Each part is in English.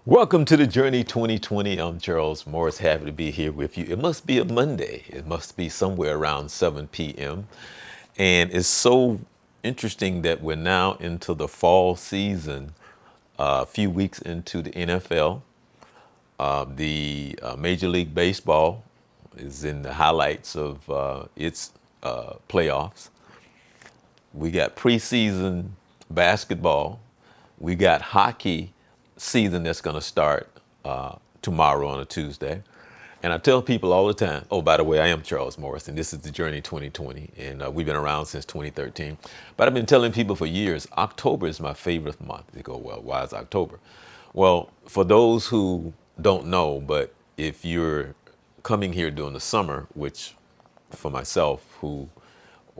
Welcome to the Journey 2020. I'm Charles Morris, happy to be here with you. It must be a Monday. It must be somewhere around 7 p.m. And it's so interesting that we're now into the fall season, a few weeks into the NFL. The Major League Baseball is in the highlights of its playoffs. We got preseason basketball. We got hockey season that's going to start tomorrow on a Tuesday. And I tell people all the time, oh, by the way, I am Charles Morris, and this is the Journey 2020, and we've been around since 2013. But I've been telling people for years, October is my favorite month. They go, well, why is October? Well, for those who don't know, but if you're coming here during the summer, which for myself, who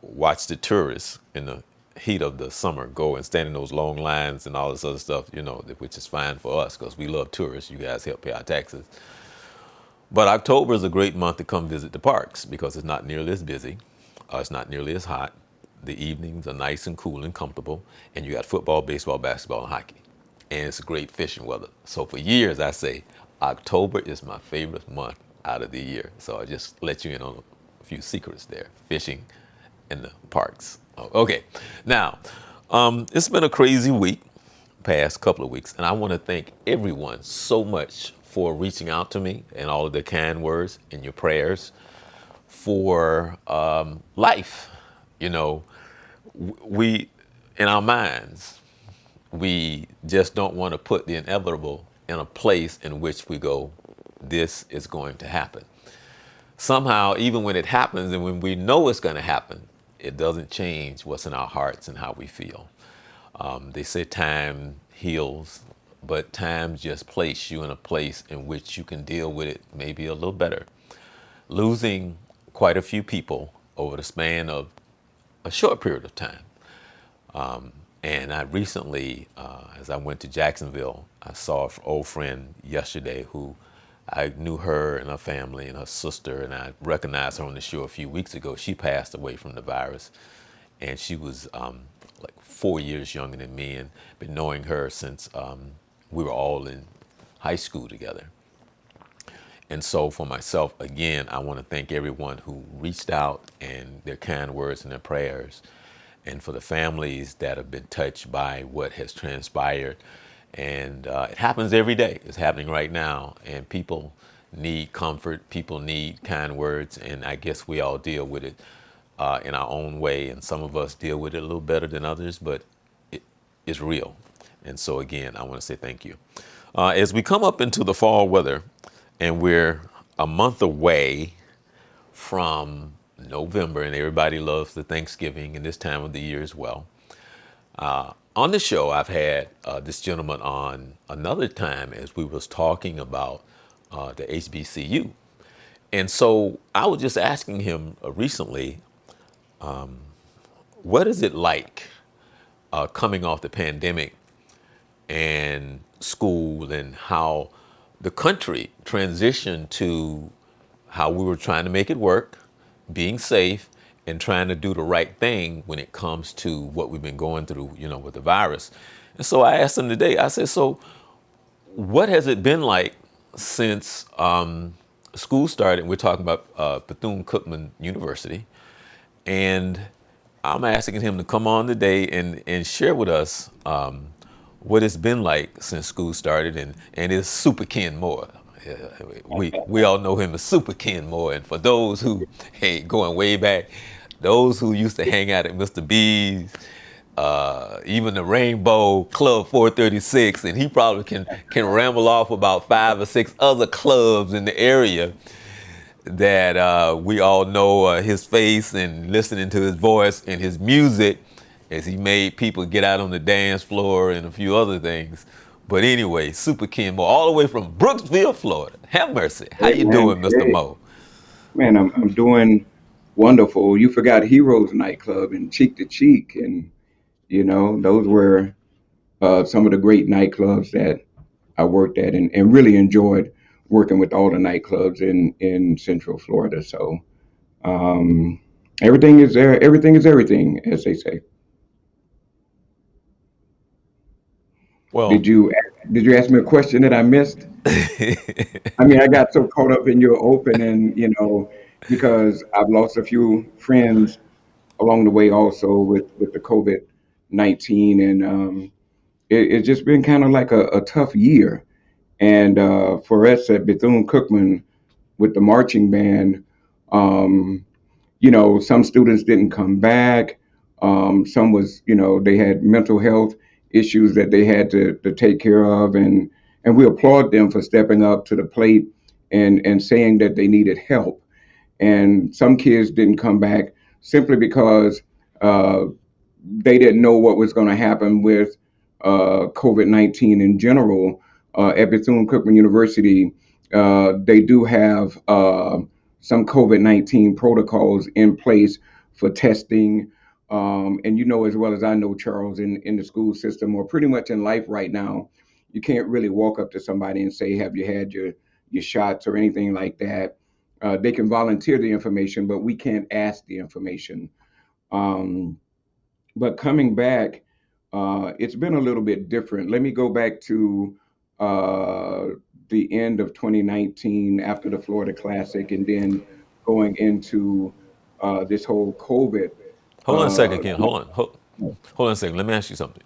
watch the tourists in the heat of the summer go and stand in those long lines and all this other stuff, which is fine for us because we love tourists. You guys help pay our taxes. But October is a great month to come visit the parks because it's not nearly as busy. It's not nearly as hot. The evenings are nice and cool and comfortable. And you got football, baseball, basketball, and hockey. And it's great fishing weather. So for years, I say October is my favorite month out of the year. So I just let you in on a few secrets there. Fishing in the parks. Okay, now, it's been a crazy week, past couple of weeks, and I want to thank everyone so much for reaching out to me and all of the kind words and your prayers for life. You know, we, in our minds, we just don't want to put the inevitable in a place in which we go, this is going to happen. Somehow, even when it happens and when we know it's going to happen, it doesn't change what's in our hearts and how we feel. They say time heals, but time just places you in a place in which you can deal with it maybe a little better. Losing quite a few people over the span of a short period of time. And I recently, as I went to Jacksonville, I saw an old friend yesterday who I knew her and her family and her sister, and I recognized her on the show a few weeks ago. She passed away from the virus, and she was like 4 years younger than me, and been knowing her since we were all in high school together. And so for myself, again, I want to thank everyone who reached out and their kind words and their prayers, and for the families that have been touched by what has transpired. And it happens every day. It's happening right now. And people need comfort. People need kind words. And I guess we all deal with it in our own way. And some of us deal with it a little better than others, but it's real. And so, again, I want to say thank you. As we come up into the fall weather, and we're a month away from November, and everybody loves the Thanksgiving and this time of the year as well. On the show, I've had this gentleman on another time as we was talking about the HBCU. And so I was just asking him recently, what is it like coming off the pandemic and school, and how the country transitioned to how we were trying to make it work, being safe, and trying to do the right thing when it comes to what we've been going through, with the virus. And so I asked him today, I said, so what has it been like since school started? We're talking about Bethune Cookman University. And I'm asking him to come on today and share with us what it's been like since school started, and it's Super Ken Moore. We all know him as Super Ken Moore, and for those who, hey, going way back, those who used to hang out at Mr. B's, even the Rainbow Club 436, and he probably can ramble off about 5 or 6 other clubs in the area that we all know his face and listening to his voice and his music as he made people get out on the dance floor and a few other things. But anyway, Super Ken Moore, all the way from Brooksville, Florida. Have mercy. How Hey you man, doing, Mr. hey Moe? man, I'm doing wonderful. You forgot Heroes nightclub and Cheek to Cheek, and those were some of the great nightclubs that I worked at, and really enjoyed working with all the nightclubs in Central Florida. So um, everything is there. Everything is everything, as they say. Well, Did you? Did you ask me a question that I missed? I mean, I got so caught up in your opening, because I've lost a few friends along the way also with the COVID-19, and it's just been kind of like a tough year. And for us at Bethune Cookman with the marching band, um, some students didn't come back. Some was, they had mental health issues that they had to take care of, and we applaud them for stepping up to the plate and saying that they needed help. And some kids didn't come back simply because uh, they didn't know what was going to happen with COVID-19 in general. At Bethune Cookman University, they do have some COVID-19 protocols in place for testing. And you know as well as I know, Charles, in the school system or pretty much in life right now, you can't really walk up to somebody and say, "Have you had your shots?" or anything like that. They can volunteer the information, but we can't ask the information. Um, but coming back, it's been a little bit different. Let me go back to uh, the end of 2019 after the Florida Classic, and then going into this whole COVID. Hold on a second, Uh, Ken. Hold on a second. Let me ask you something.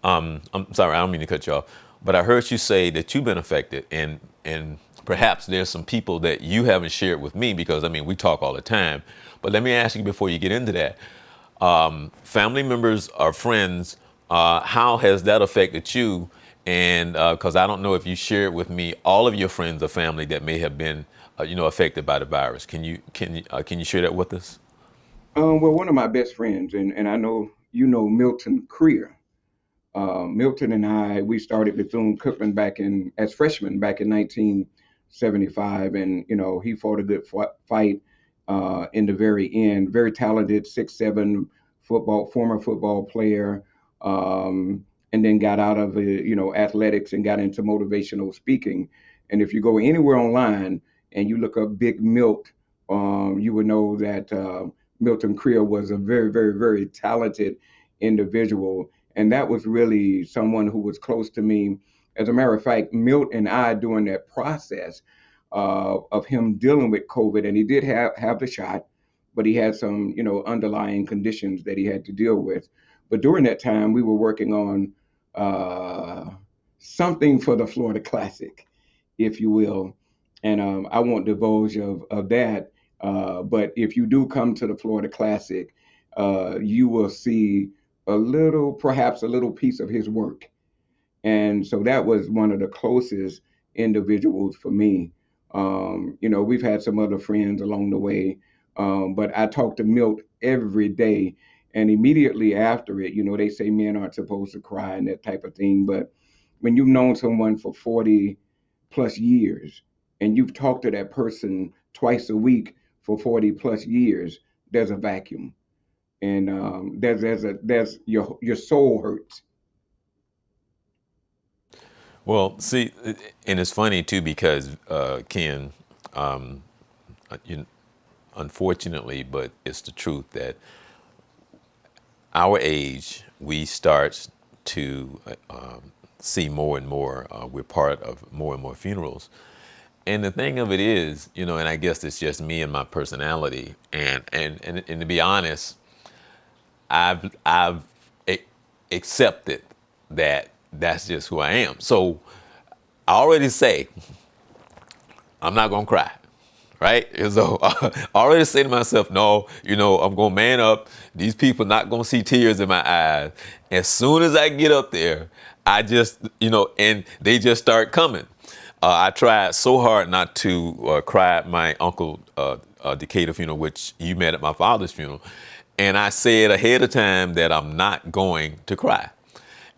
I'm sorry, I don't mean to cut you off, but I heard you say that you've been affected, and perhaps there's some people that you haven't shared with me because I mean we talk all the time. But let me ask you before you get into that: family members or friends, how has that affected you? And because I don't know if you shared with me all of your friends or family that may have been, affected by the virus. Can you share that with us? well, one of my best friends, and I know you know Milton Creer. Milton and I, we started Bethune Cookman back in as freshmen back in 1975, and he fought a good fight in the very end. Very talented, 6'7" former football player, and then got out of athletics and got into motivational speaking. And if you go anywhere online and you look up Big Milt, you would know that Milton Creer was a very, very, very talented individual, and that was really someone who was close to me. As a matter of fact, Milt and I, during that process of him dealing with COVID, and he did have the shot, but he had some, underlying conditions that he had to deal with. But during that time, we were working on uh, something for the Florida Classic, if you will. And I won't divulge of that. But if you do come to the Florida Classic, you will see perhaps a little piece of his work. And so that was one of the closest individuals for me. We've had some other friends along the way, but I talk to Milt every day. And immediately after it, they say men aren't supposed to cry and that type of thing. But when you've known someone for 40 plus years and you've talked to that person twice a week for 40 plus years, there's a vacuum. And there's your soul hurts. Well, see, and it's funny too because Ken, you, unfortunately, but it's the truth that our age we start to see more and more. We're part of more and more funerals, and the thing of it is, and I guess it's just me and my personality, and to be honest, I've a- accepted that that's just who I am. So I already say I'm not gonna cry, right? And so I already say to myself, no, I'm gonna man up. These people not gonna see tears in my eyes. As soon as I get up there, I just, and they just start coming. I tried so hard not to cry at my uncle Decatur funeral, which you met at my father's funeral, and I said ahead of time that I'm not going to cry.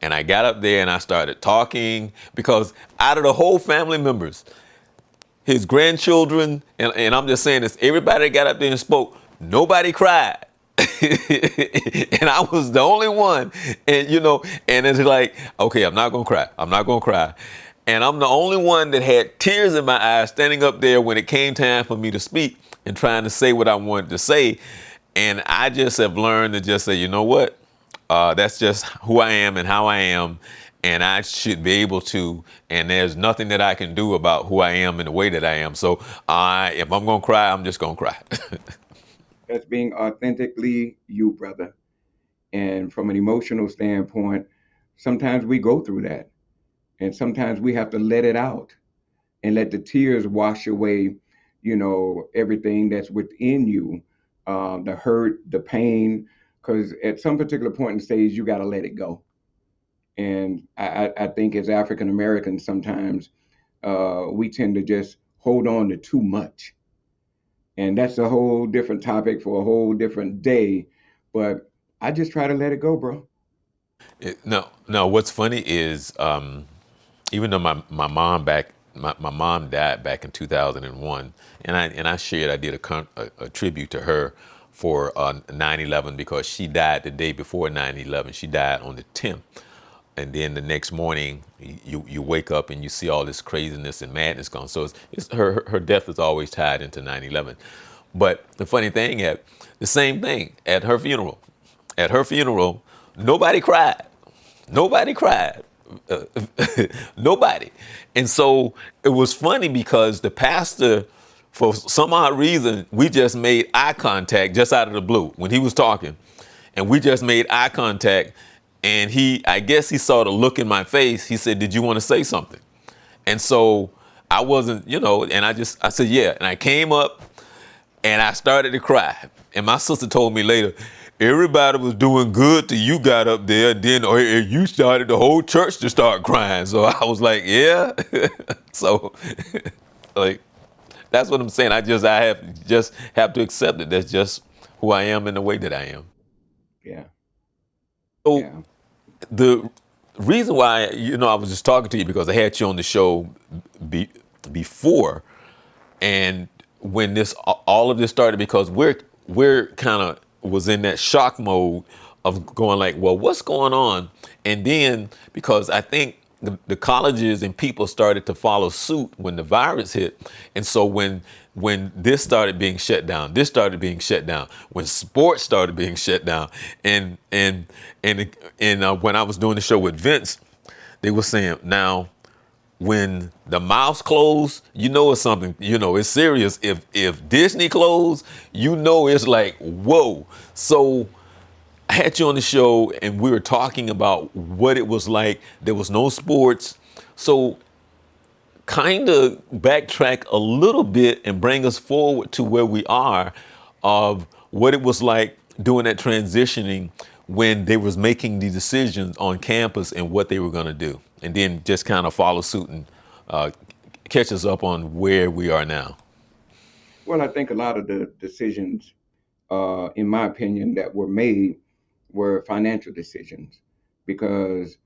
And I got up there and I started talking because out of the whole family members, his grandchildren, and I'm just saying this, everybody that got up there and spoke, nobody cried. And I was the only one. And it's like, okay, I'm not gonna cry. I'm not gonna cry. And I'm the only one that had tears in my eyes standing up there when it came time for me to speak and trying to say what I wanted to say. And I just have learned to just say, you know what? That's just who I am and how I am. and I should be able to. And there's nothing that I can do about who I am and the way that I am. So if I'm gonna cry, I'm just gonna cry. That's being authentically you, brother. And from an emotional standpoint, sometimes we go through that. And sometimes we have to let it out and let the tears wash away, everything that's within you, the hurt, the pain. Because at some particular point in the stage, you got to let it go. And I think as African Americans, sometimes we tend to just hold on to too much. And that's a whole different topic for a whole different day. But I just try to let it go, bro. No, no. What's funny is even though my mom died back in 2001, and I shared, I did a tribute to her for 9/11, because she died the day before 9/11. She died on the 10th, and then the next morning you wake up and you see all this craziness and madness going. So it's her death is always tied into 9/11. But the funny thing, at the same thing at her funeral, nobody cried. Nobody cried. Uh, Nobody. And so it was funny because the pastor, for some odd reason, we just made eye contact just out of the blue when he was talking. And we just made eye contact. And I guess he saw the look in my face. He said, "Did you want to say something?" And so I wasn't, and I said, "Yeah." And I came up and I started to cry. And my sister told me later, everybody was doing good till you got up there, and then you started the whole church to start crying. So I was like, yeah. So, like, that's what I'm saying. I have to accept it. That's just who I am and the way that I am. Yeah, So yeah. the reason why, I was just talking to you because I had you on the show be, before, and when all of this started, because we're kind of was in that shock mode of going like, well, what's going on? And then because I think the colleges and people started to follow suit when the virus hit. And so when this started being shut down, when sports started being shut down, and when I was doing the show with Vince, they were saying, now when the mouths close, it's something, it's serious. If Disney closed, it's like, whoa. So I had you on the show and we were talking about what it was like. There was no sports. So kind of backtrack a little bit and bring us forward to where we are, of what it was like doing that transitioning when they was making the decisions on campus and what they were going to do, and then just kind of follow suit and uh, catch us up on where we are now. Well, I think a lot of the decisions, in my opinion, that were made were financial decisions because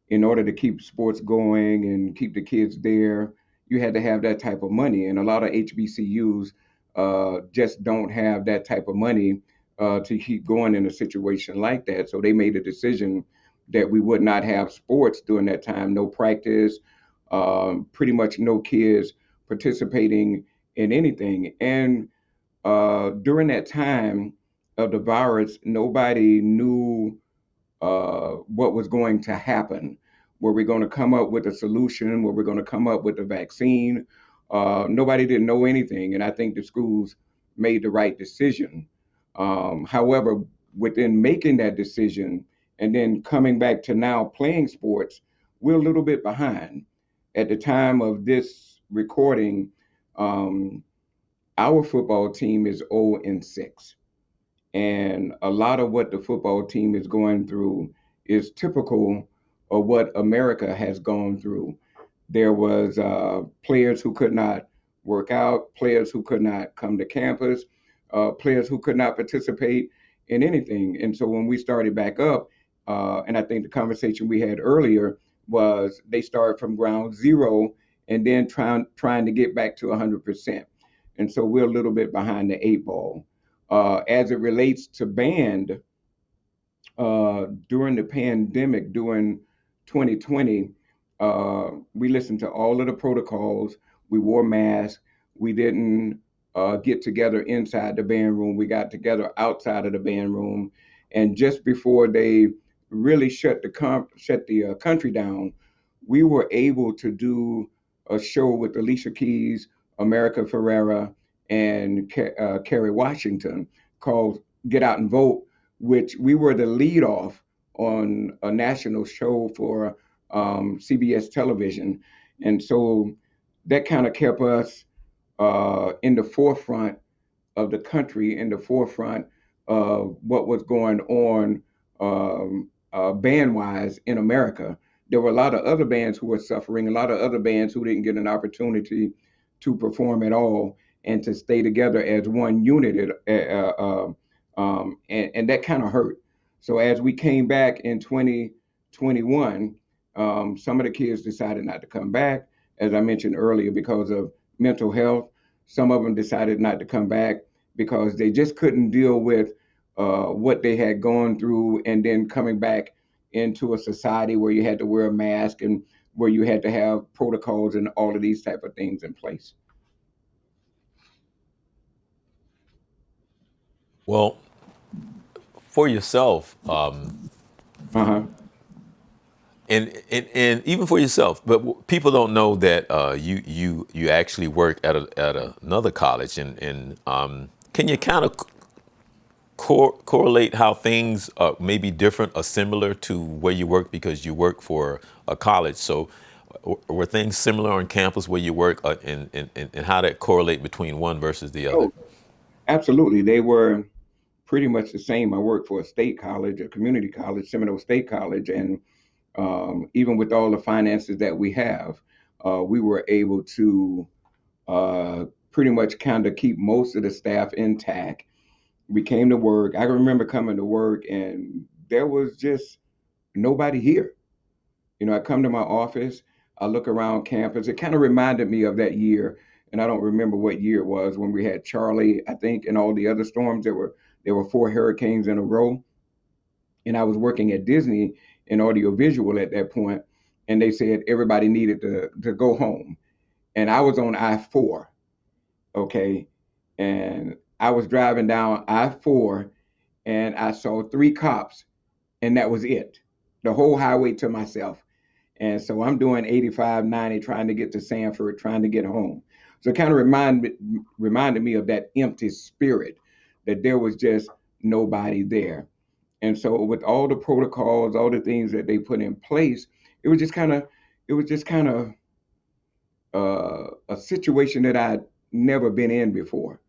in order to keep sports going and keep the kids there, you had to have that type of money. And a lot of HBCUs just don't have that type of money to keep going in a situation like that. So they made a decision that we would not have sports during that time, no practice, pretty much no kids participating in anything. And during that time of the virus, nobody knew what was going to happen. Were we going to come up with a solution? Were we going to come up with a vaccine? Nobody didn't know anything, and I think the schools made the right decision. However, within making that decision and then coming back to now playing sports, we're a little bit behind. At the time of this recording, um, our football team is 0-6. And a lot of what the football team is going through is typical of what America has gone through. There was players who could not work out, players who could not come to campus, players who could not participate in anything. And so when we started back up, and I think the conversation we had earlier was they started from ground zero and then trying to get back to 100%. And so we're a little bit behind the eight ball. As it relates to band, during the pandemic, during 2020, we listened to all of the protocols. We wore masks. We didn't get together inside the band room. We got together outside of the band room. And just before they really shut the country down, we were able to do a show with Alicia Keys, America Ferrera, and Kerry Washington called "Get Out and Vote," which we were the lead off on a national show for CBS television, and so that kind of kept us in the forefront of the country, in the forefront of what was going on band wise in America. There were a lot of other bands who were suffering, a lot of other bands who didn't get an opportunity to perform at all and to stay together as one unit. And that kind of hurt. So as we came back in 2021, some of the kids decided not to come back, as I mentioned earlier, because of mental health. Some of them decided not to come back because they just couldn't deal with what they had gone through, and then coming back into a society where you had to wear a mask and where you had to have protocols and all of these type of things in place. Well, for yourself, Uh-huh. and even for yourself, but people don't know that you actually work at another college, and can you kind of correlate how things may be different or similar to where you work because you work for a college? So were things similar on campus where you work, and how that correlate between one versus the other? Oh, absolutely. They were pretty much the same. I worked for a state college, a community college, Seminole State College, and even with all the finances that we have, we were able to uh, pretty much kind of keep most of the staff intact. We came to work. I remember coming to work, and there was just nobody here. You know, I come to my office, I look around campus. It kind of reminded me of that year, and I don't remember what year it was when we had Charlie, I think, and all the other storms. There were four hurricanes in a row, and I was working at Disney in audiovisual at that point, and they said everybody needed to go home, and I was on I-4, okay, and I was driving down I-4, and I saw three cops, and that was it. The whole highway to myself. And so I'm doing 85, 90, trying to get to Sanford, trying to get home. So it kind of reminded me of that empty spirit, that there was just nobody there. And so with all the protocols, all the things that they put in place, it was just kind of it was just kind of a situation that I'd never been in before.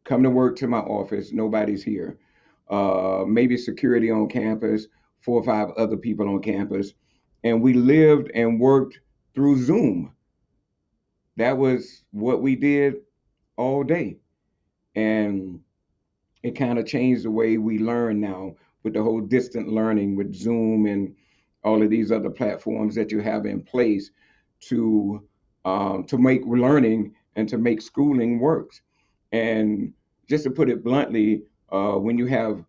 Come to work to my office, nobody's here. Maybe security on campus, four or five other people on campus, and we lived and worked through Zoom. That was what we did all day, and it kind of changed the way we learn now with the whole distant learning with Zoom and all of these other platforms that you have in place to to make learning and to make schooling works. And just to put it bluntly, when you have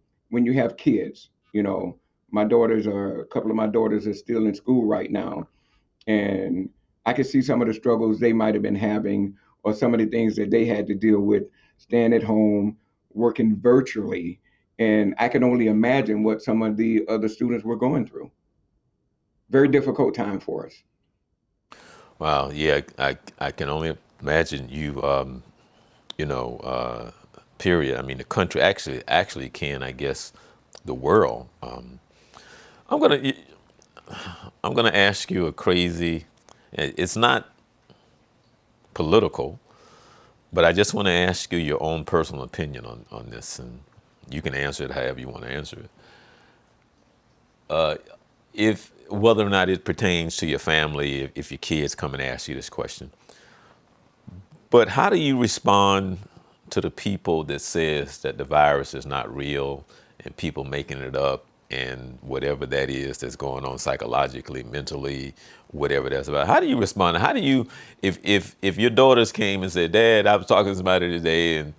kids, you know, my daughters are a couple of my daughters are still in school right now, and I could see some of the struggles they might have been having, or some of the things that they had to deal with staying at home, working virtually. And I can only imagine what some of the other students were going through. Very difficult time for us. Wow, yeah, I can only imagine you. You know, period. I mean, the country actually can, I guess, the world. I'm gonna I'm gonna ask you a crazy. It's not political, but I just want to ask you your own personal opinion on this, and you can answer it however you want to answer it. If whether or not it pertains to your family, if your kids come and ask you this question, but how do you respond to the people that says that the virus is not real and people making it up and whatever that is that's going on psychologically, mentally, whatever that's about? How do you respond? How do you, if your daughters came and said, "Dad, I was talking to somebody today and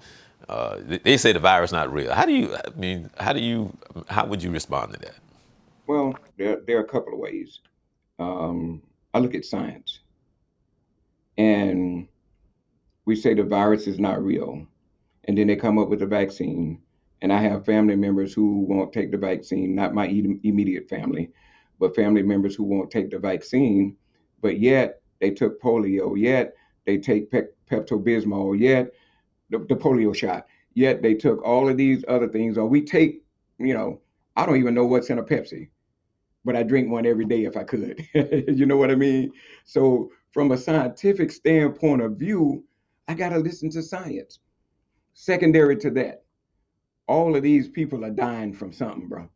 they say the virus not real." How do you? I mean, how do you? How would you respond to that? Well, there are a couple of ways. Um, I look at science, and we say the virus is not real, and then they come up with a vaccine, and I have family members who won't take the vaccine, not my immediate family, but family members who won't take the vaccine, but yet they took polio, yet they take Pepto Bismol, yet the polio shot, yet they took all of these other things, or we take, you know, I don't even know what's in a Pepsi, but I drink one every day if I could. You know what I mean? So, from a scientific standpoint of view, I got to listen to science. Secondary to that, all of these people are dying from something, bro.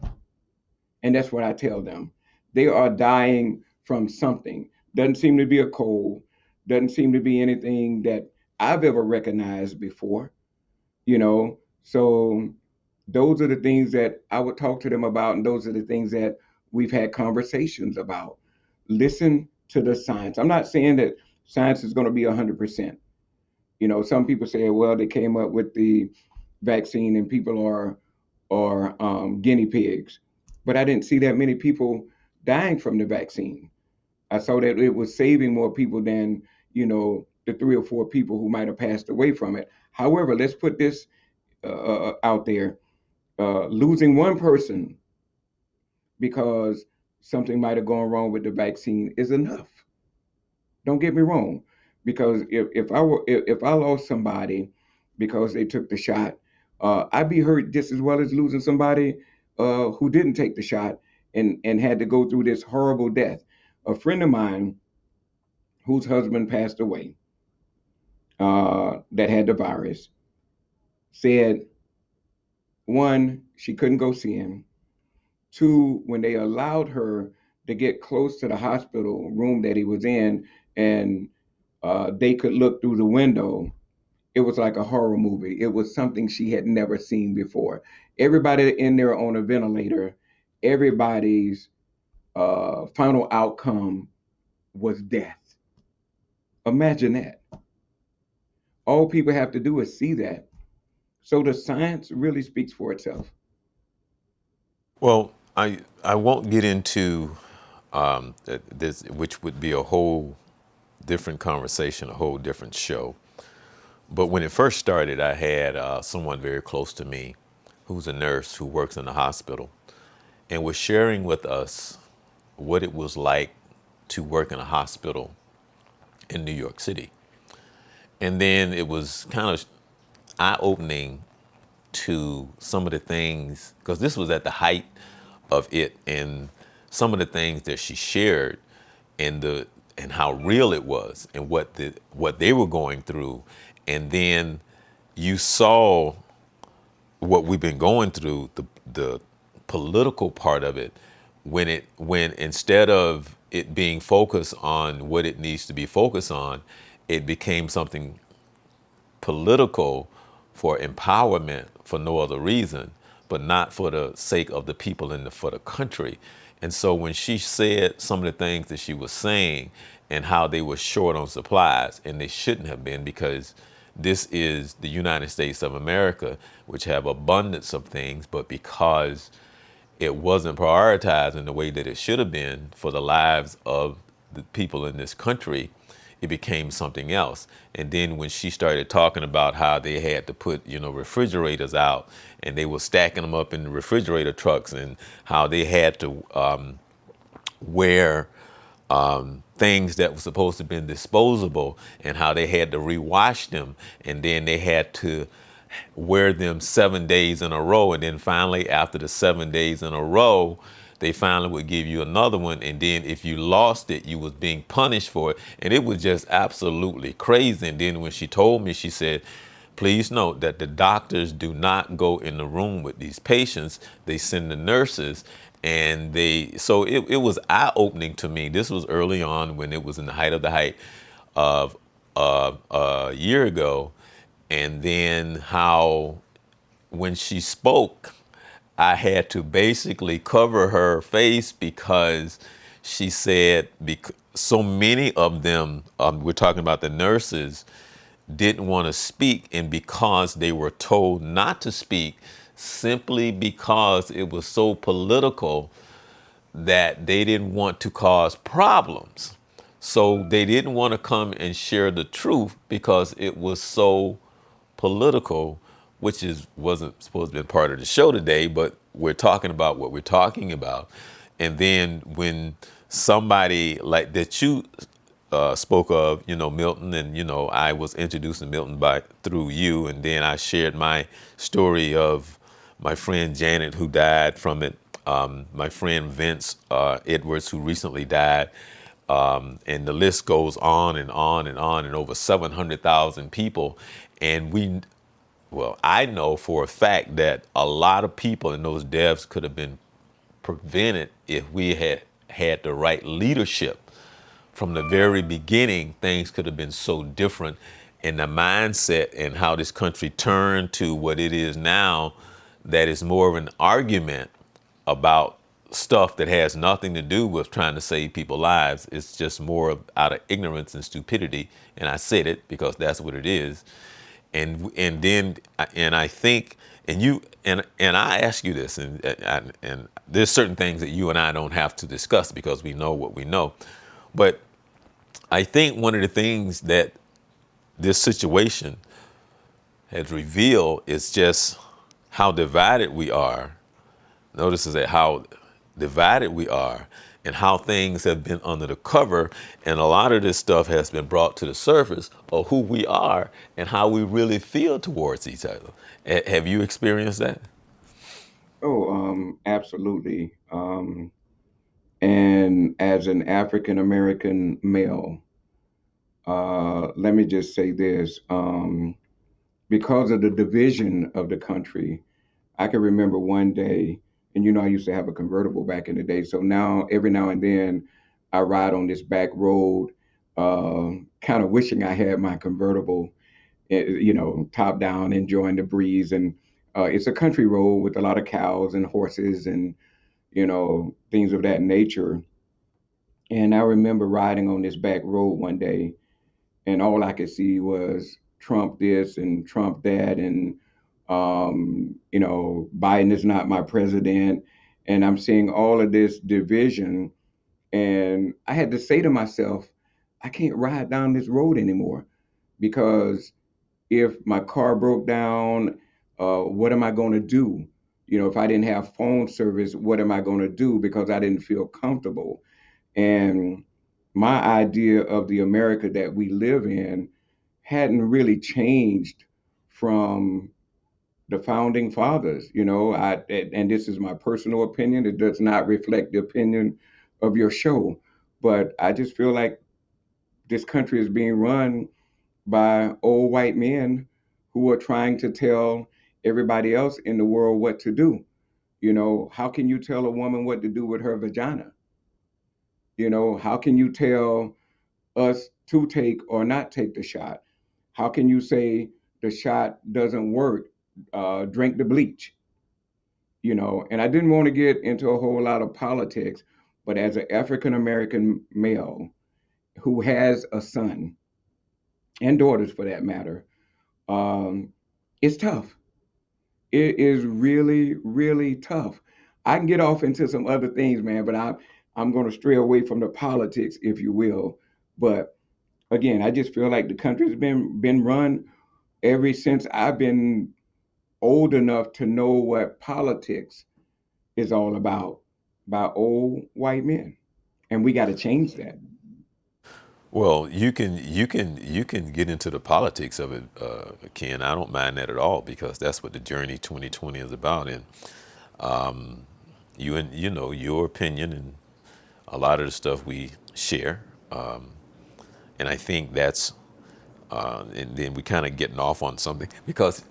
And that's what I tell them. They are dying from something. Doesn't seem to be a cold, doesn't seem to be anything that I've ever recognized before, you know? So those are the things that I would talk to them about, and those are the things that we've had conversations about. Listen to the science. I'm not saying that science is going to be 100%. You know, some people say, well, they came up with the vaccine and people are guinea pigs. But I didn't see that many people dying from the vaccine. I saw that it was saving more people than, you know, the 3 or 4 people who might have passed away from it. However, let's put this out there. Losing one person because something might have gone wrong with the vaccine is enough. Don't get me wrong, because if I lost somebody because they took the shot, I'd be hurt just as well as losing somebody who didn't take the shot and had to go through this horrible death. A friend of mine whose husband passed away that had the virus said, one, she couldn't go see him. Two, when they allowed her to get close to the hospital room that he was in, and they could look through the window, it was like a horror movie. It was something she had never seen before. Everybody in there on a ventilator, everybody's final outcome was death. Imagine that. All people have to do is see that. So the science really speaks for itself. Well, I won't get into this, which would be a whole different conversation, a whole different show. But when it first started, I had someone very close to me who's a nurse who works in the hospital and was sharing with us what it was like to work in a hospital in New York City. And then it was kind of eye opening to some of the things, because this was at the height of it, and some of the things that she shared and how real it was and what they were going through. And then you saw what we've been going through, the political part of it, when instead of it being focused on what it needs to be focused on, it became something political for empowerment for no other reason, but not for the sake of the people and for the country. And so when she said some of the things that she was saying and how they were short on supplies, and they shouldn't have been, because this is the United States of America, which have abundance of things, but because it wasn't prioritized in the way that it should have been for the lives of the people in this country, it became something else. And then when she started talking about how they had to put, refrigerators out, and they were stacking them up in the refrigerator trucks, and how they had to wear things that were supposed to have been disposable, and how they had to rewash them, and then they had to wear them 7 days in a row, and then finally after the 7 days in a row they finally would give you another one, and then if you lost it you was being punished for it, and it was just absolutely crazy. And then when she told me, she said, please note that the doctors do not go in the room with these patients, they send the nurses. And it was eye-opening to me. This was early on, when it was in the height of the height of a year ago. And then how when she spoke, I had to basically cover her face, because she said so many of them, we're talking about the nurses, didn't want to speak, and because they were told not to speak, simply because it was so political, that they didn't want to cause problems. So they didn't want to come and share the truth because it was so political. which is wasn't supposed to be part of the show today, but we're talking about what we're talking about. And then when somebody like that you spoke of, Milton, and I was introducing Milton by through you, and then I shared my story of my friend Janet who died from it, my friend Vince Edwards who recently died, and the list goes on and on and on, and over 700,000 people, and well, I know for a fact that a lot of people in those deaths could have been prevented if we had had the right leadership from the very beginning. Things could have been so different, in the mindset and how this country turned to what it is now, that is more of an argument about stuff that has nothing to do with trying to save people's lives. It's just more out of ignorance and stupidity. And I said it because that's what it is. And then and I think, and you and I ask you this, and there's certain things that you and I don't have to discuss because we know what we know. But I think one of the things that this situation has revealed is just how divided we are. Notice is that how divided we are, and how things have been under the cover, and a lot of this stuff has been brought to the surface of who we are and how we really feel towards each other. Have you experienced that? Oh, absolutely. And as an African American male, let me just say this. Because of the division of the country, I can remember one day, and I used to have a convertible back in the day. So now, every now and then, I ride on this back road, kind of wishing I had my convertible, top down, enjoying the breeze. And it's a country road with a lot of cows and horses and, things of that nature. And I remember riding on this back road one day, and all I could see was Trump this and Trump that, and Biden is not my president, and I'm seeing all of this division, and I had to say to myself, I can't ride down this road anymore, because if my car broke down, what am I going to do? If I didn't have phone service, what am I going to do? Because I didn't feel comfortable. And my idea of the America that we live in hadn't really changed from the founding fathers. And this is my personal opinion. It does not reflect the opinion of your show, but I just feel like this country is being run by old white men who are trying to tell everybody else in the world what to do. How can you tell a woman what to do with her vagina? How can you tell us to take or not take the shot? How can you say the shot doesn't work? Drink the bleach. And I didn't want to get into a whole lot of politics, but as an African American male who has a son and daughters for that matter, um, it's tough. It is really, really tough. I can get off into some other things, man, but I'm going to stray away from the politics, if you will. But again, I just feel like the country's been run ever since I've been old enough to know what politics is all about by old white men, and we got to change that. Well, you can get into the politics of it, Ken. I don't mind that at all because that's what the Journey 2020 is about. And your opinion and a lot of the stuff we share. And I think that's, and then we kind of getting off on something because,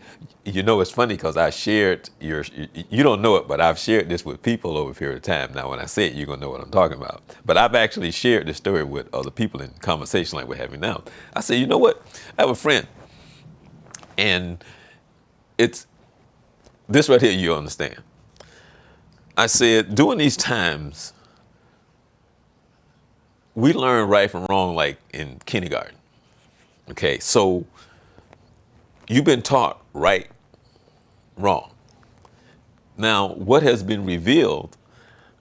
it's funny because I shared you don't know it, but I've shared this with people over a period of time. Now, when I say it, you're going to know what I'm talking about. But I've actually shared this story with other people in conversation like we're having now. I say, you know what? I have a friend, and it's this right here, you understand. I said, during these times, we learn right from wrong like in kindergarten. Okay, so you've been taught right, wrong. Now, what has been revealed,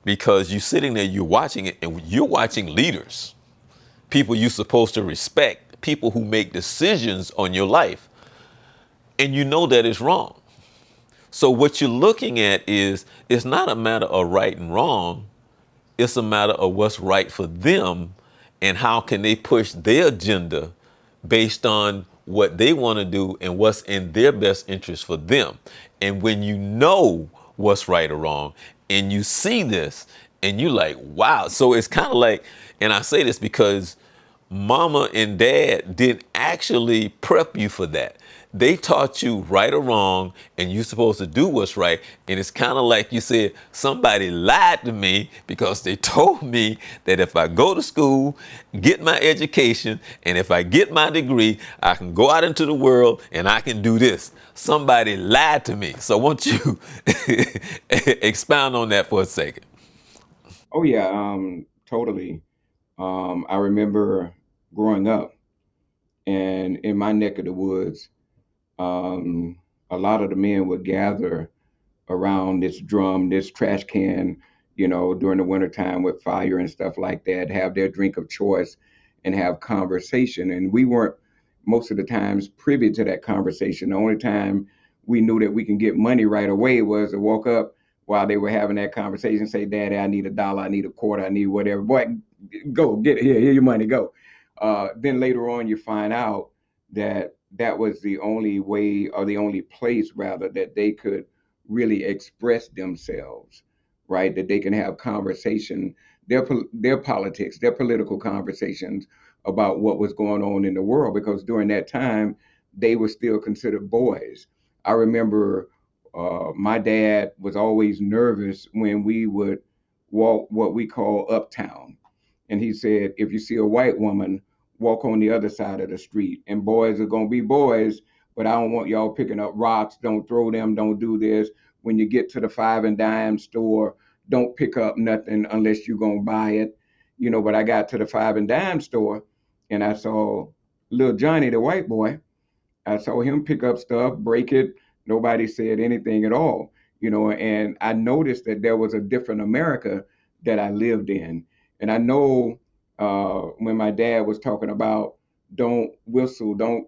because you're sitting there, you're watching it, and you're watching leaders, people you're supposed to respect, people who make decisions on your life, and you know that it's wrong. So what you're looking at is it's not a matter of right and wrong. It's a matter of what's right for them and how can they push their agenda based on what they want to do and what's in their best interest for them. And when you know what's right or wrong and you see this and you like, wow. So it's kind of like, and I say this because mama and dad didn't actually prep you for that. They taught you right or wrong, and you're supposed to do what's right. And it's kind of like you said, somebody lied to me because they told me that if I go to school, get my education, and if I get my degree, I can go out into the world and I can do this. Somebody lied to me. So I want you expound on that for a second. Oh yeah, totally. I remember growing up, and in my neck of the woods, um, a lot of the men would gather around this drum, this trash can, during the wintertime with fire and stuff like that, have their drink of choice and have conversation. And we weren't most of the times privy to that conversation. The only time we knew that we can get money right away was to walk up while they were having that conversation, say, Daddy, I need $1, I need a quarter, I need whatever. Boy, go get it. Here your money, go. Then later on, you find out that that was the only way, or the only place rather, that they could really express themselves, right? That they can have conversation, their politics, their political conversations about what was going on in the world, because during that time they were still considered boys. I remember my dad was always nervous when we would walk what we call uptown, and he said, if you see a white woman, walk on the other side of the street. And boys are going to be boys, but I don't want y'all picking up rocks. Don't throw them. Don't do this. When you get to the five and dime store, don't pick up nothing unless you're going to buy it. But I got to the five and dime store and I saw little Johnny, the white boy. I saw him pick up stuff, break it. Nobody said anything at all, and I noticed that there was a different America that I lived in. And I know when my dad was talking about don't whistle, don't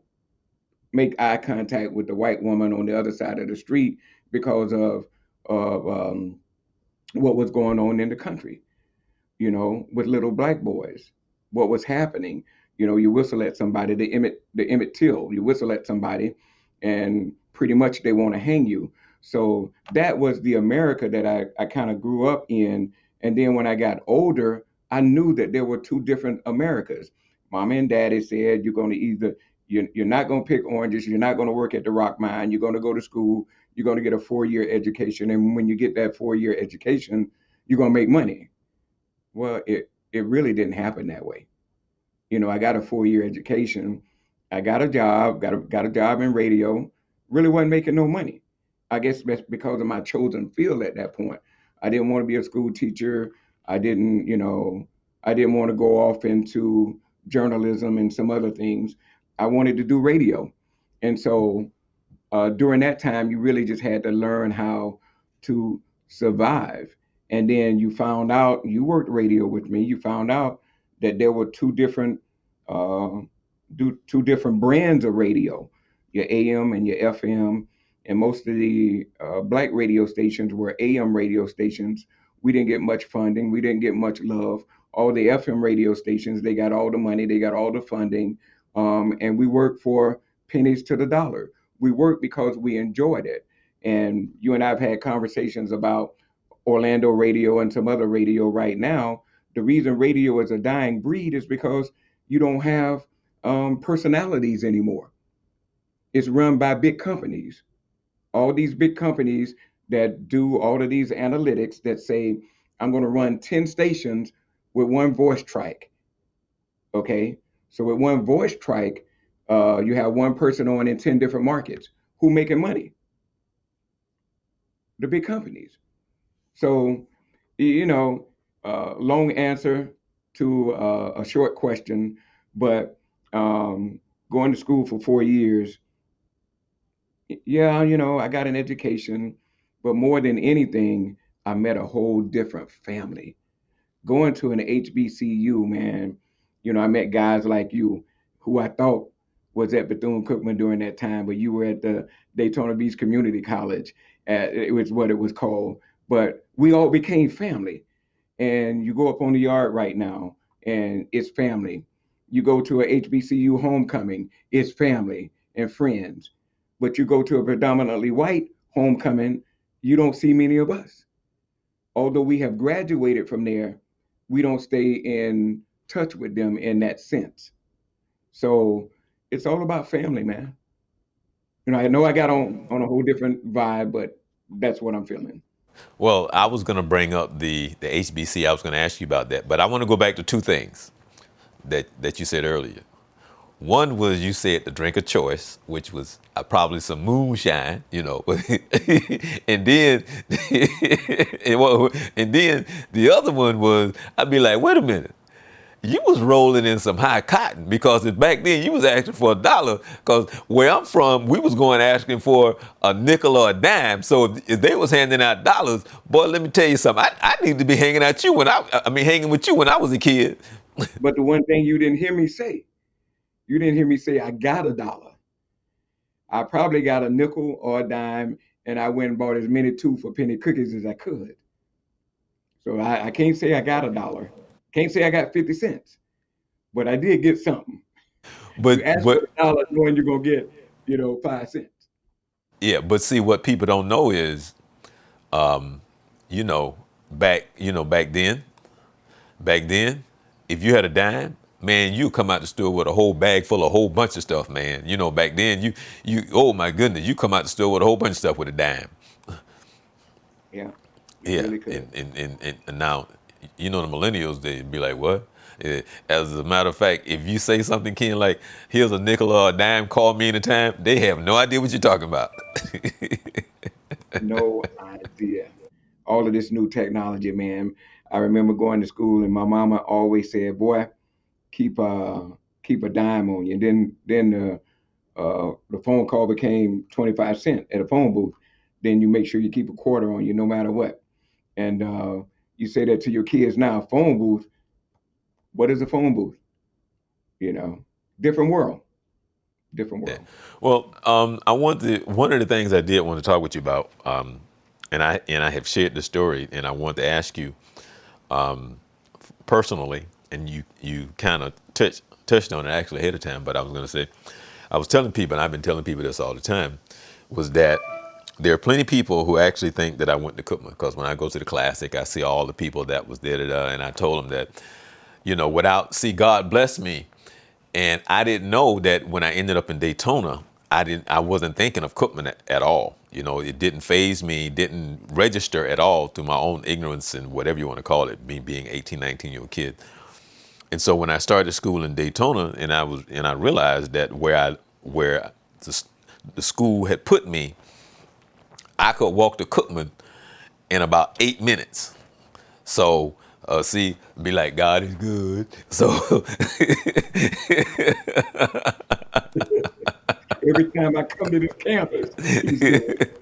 make eye contact with the white woman on the other side of the street because of what was going on in the country, with little black boys, what was happening. You whistle at somebody, the Emmett Till, you whistle at somebody, and pretty much they want to hang you. So that was the America that I kind of grew up in. And then when I got older, I knew that there were two different Americas. Mama and daddy said you're going to either you're not going to pick oranges, you're not going to work at the rock mine, you're going to go to school, you're going to get a 4 year education, and when you get that 4 year education, you're going to make money. Well, it really didn't happen that way. I got a 4 year education. I got a job, got a job in radio. Really wasn't making no money. I guess that's because of my chosen field at that point. I didn't want to be a school teacher. I didn't, I didn't want to go off into journalism and some other things. I wanted to do radio. And so during that time, you really just had to learn how to survive. And then you found out, you worked radio with me, you found out that there were uh, two different brands of radio, your AM and your FM. And most of the black radio stations were AM radio stations. We didn't get much funding, we didn't get much love. All the FM radio stations, they got all the money, they got all the funding, and we worked for pennies to the dollar. We worked because we enjoyed it. And you and I have had conversations about Orlando radio and some other radio right now. The reason radio is a dying breed is because you don't have personalities anymore. It's run by big companies. All these big companies that do all of these analytics that say, I'm going to run 10 stations with one voice track. Okay. So with one voice track, you have one person on in 10 different markets. Who making money? The big companies. So, you know, long answer to a short question, but going to school for 4 years, yeah, I got an education, but more than anything, I met a whole different family. Going to an HBCU, man, I met guys like you who I thought was at Bethune Cookman during that time, but you were at the Daytona Beach Community College. It was what it was called. But we all became family. And you go up on the yard right now, and it's family. You go to a HBCU homecoming, it's family and friends. But you go to a predominantly white homecoming, you don't see many of us. Although we have graduated from there, we don't stay in touch with them in that sense. So it's all about family, man. I know I got on a whole different vibe, but that's what I'm feeling. Well, I was going to bring up the HBC. I was going to ask you about that, but I want to go back to two things that you said earlier. One was you said the drink of choice, which was probably some moonshine, and then and then the other one was I'd be like, wait a minute, you was rolling in some high cotton because back then you was asking for $1. Because where I'm from, we was going asking for a nickel or a dime. So if they was handing out dollars, boy, let me tell you something. I need to be hanging out you when I mean hanging with you when I was a kid. But the one thing you didn't hear me say, you didn't hear me say I got $1. I probably got a nickel or a dime, and I went and bought as many two for penny cookies as I could. So I can't say I got $1. Can't say I got 50 cents, but I did get something. You But ask for but $1 knowing you're gonna get, 5 cents. yeah, but see what people don't know is, you know, back then, if you had a dime, man, you come out the store with a whole bag full of a whole bunch of stuff, man. Back then oh my goodness, you come out the store with a whole bunch of stuff with a dime. Yeah, you Yeah, really could. and now, the millennials, they'd be like, what? As a matter of fact, if you say something, Ken, like, here's a nickel or a dime, call me anytime, they have no idea what you're talking about. No idea. All of this new technology, man. I remember going to school, and my mama always said, "Boy, keep keep a dime on you." And then the phone call became 25 cents at a phone booth. Then you make sure you keep a quarter on you no matter what. And you say that to your kids now. Phone booth. What is a phone booth? You know, different world. Different Yeah. world. Well, one of the things I did want to talk with you about, and I have shared the story, and I want to ask you personally, and you kind of touched on it actually ahead of time, but I was going to say, I was telling people, and I've been telling people this all the time, was that there are plenty of people who actually think that I went to Cookman because when I go to the Classic, I see all the people that was there, and I told them that, God bless me. And I didn't know that when I ended up in Daytona, I wasn't thinking of Cookman at all. It didn't phase me, didn't register at all through my own ignorance and whatever you want to call it, me being 18, 19-year-old kid. And so when I started school in Daytona, and I realized that where the school had put me, I could walk to Cookman in about 8 minutes. So, see, be like, God is good. So, Every time I come to this campus, he's good.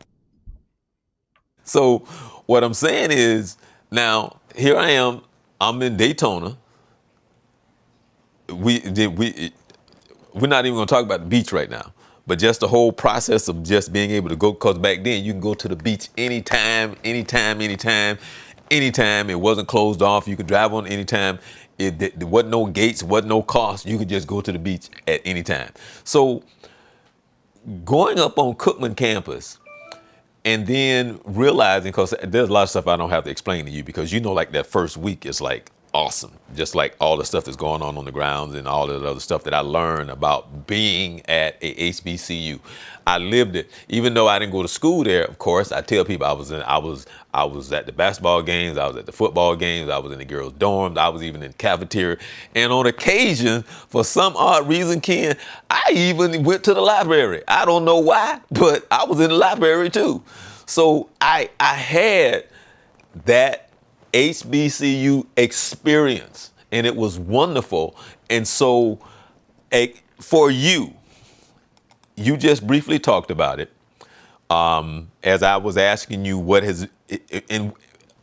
so what I'm saying is, now here I am. I'm in Daytona. We're not even going to talk about the beach right now, but just the whole process of just being able to go. Because back then you can go to the beach anytime, anytime, anytime, anytime. It wasn't closed off. You could drive on anytime. There wasn't no gates, wasn't no cost. You could just go to the beach at any time. So going up on Cookman campus and then realizing, because there's a lot of stuff I don't have to explain to you, because like that first week is like awesome, just like all the stuff that's going on the grounds and all the other stuff that I learned about being at a HBCU. I lived it, even though I didn't go to school there. Of course, I tell people I was at the basketball games, I was at the football games, I was in the girls' dorms, I was even in the cafeteria, and on occasion, for some odd reason, Ken, I even went to the library. I don't know why, but I was in the library too. So I had that HBCU experience, and it was wonderful. And so, for you just briefly talked about it. As I was asking you, what has, and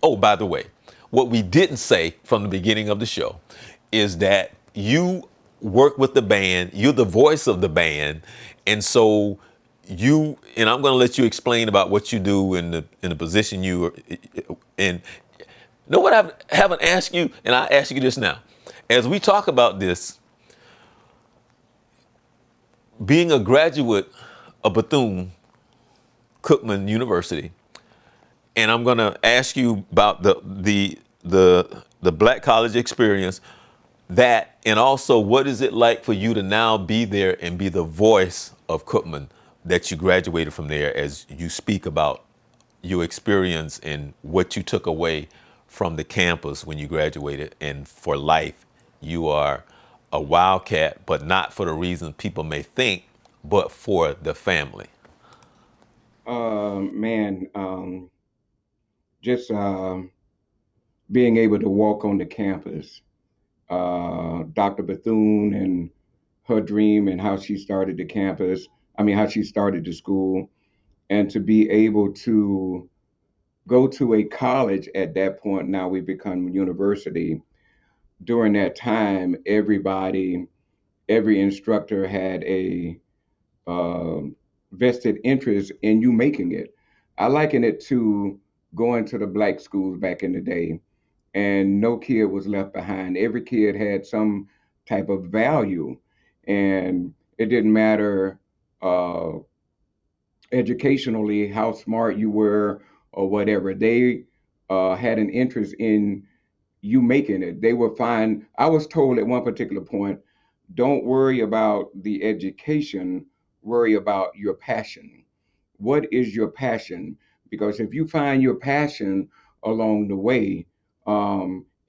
oh, by the way, what we didn't say from the beginning of the show is that you work with the band. You're the voice of the band, and so I'm going to let you explain about what you do in the position you are in. Know what I haven't asked you, and I ask you this now, as we talk about this, being a graduate of Bethune Cookman University, and I'm going to ask you about the Black college experience, that, and also what is it like for you to now be there and be the voice of Cookman, that you graduated from there, as you speak about your experience and what you took away from the campus when you graduated, and for life you are a wildcat, but not for the reason people may think, but for the family. Man, just being able to walk on the campus, Dr. Bethune and her dream and how she started the campus. I mean, how she started the school, and to be able to go to a college at that point. Now we become university. During that time, every instructor had a vested interest in you making it. I liken it to going to the black schools back in the day, and no kid was left behind. Every kid had some type of value, and it didn't matter uh, educationally how smart you were or whatever. They had an interest in you making it. They were fine. I was told at one particular point, don't worry about the education, worry about your passion. What is your passion? Because if you find your passion along the way,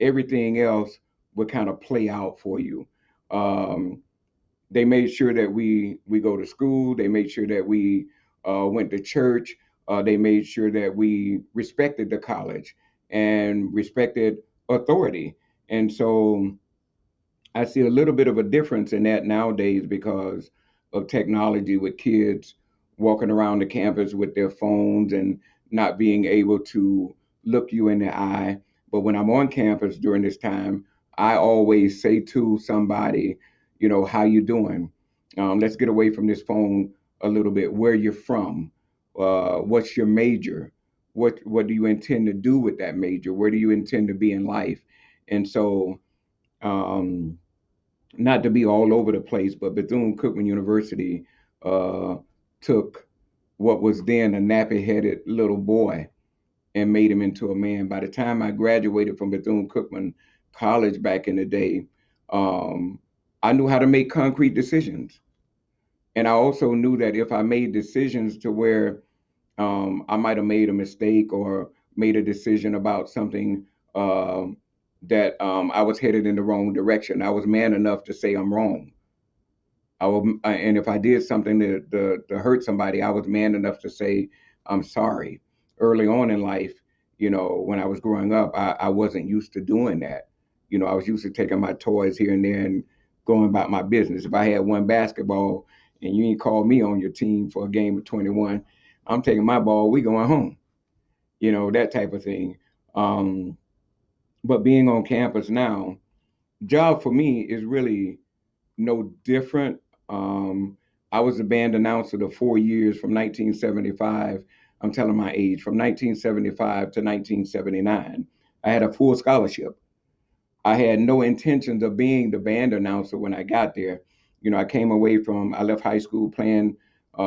everything else will kind of play out for you. Um, they made sure that we go to school. They made sure that we went to church. They made sure that we respected the college and respected authority. And so I see a little bit of a difference in that nowadays because of technology, with kids walking around the campus with their phones and not being able to look you in the eye. But when I'm on campus during this time, I always say to somebody, how you doing? Let's get away from this phone a little bit. Where you're from? What's your major? What do you intend to do with that major? Where do you intend to be in life? And so um, not to be all over the place, but Bethune Cookman University uh, took what was then a nappy headed little boy and made him into a man. By the time I graduated from Bethune Cookman College back in the day, um, I knew how to make concrete decisions. And I also knew that if I made decisions to where I might have made a mistake or made a decision about something um, that I was headed in the wrong direction, I was man enough to say I'm wrong. And if I did something to hurt somebody, I was man enough to say I'm sorry. Early on in life, when I was growing up, I wasn't used to doing that. I was used to taking my toys here and there and going about my business. If I had one basketball and you ain't called me on your team for a game of 21, I'm taking my ball. We going home. That type of thing. Um, but being on campus now, job for me is really no different. Um, I was the band announcer the 4 years from 1975. I'm telling my age, from 1975 to 1979. I had a full scholarship. I had no intentions of being the band announcer when I got there. I left high school playing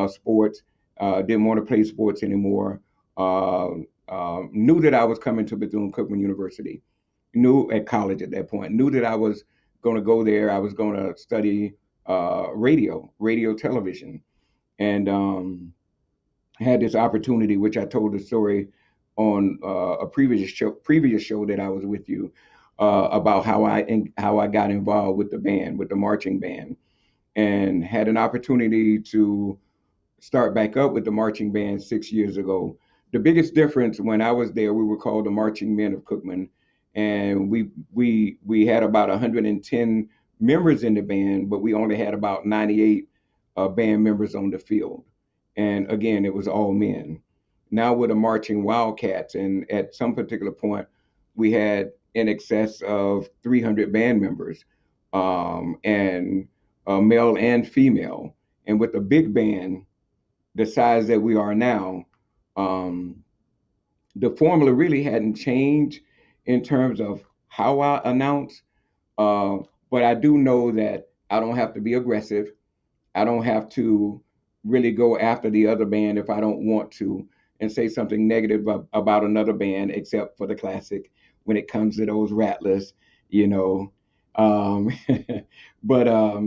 sports, didn't want to play sports anymore. Uh, knew that I was coming to Bethune Cookman University, knew at college at that point, knew that I was going to go there. I was going to study radio television, and had this opportunity, which I told the story on a previous show that I was with you about how I got involved with the band, with the marching band, and had an opportunity to start back up with the marching band 6 years ago. The biggest difference, when I was there, we were called the Marching Men of Cookman, and we had about 110 members in the band, but we only had about 98 band members on the field. And again, it was all men. Now we're the Marching Wildcats, and at some particular point, we had in excess of 300 band members. and male and female. And with a big band, the size that we are now, um, the formula really hadn't changed in terms of how I announce. Uh, but I do know that I don't have to be aggressive. I don't have to really go after the other band if I don't want to and say something negative about another band, except for the classic when it comes to those rattlers, you know. Um, but uh,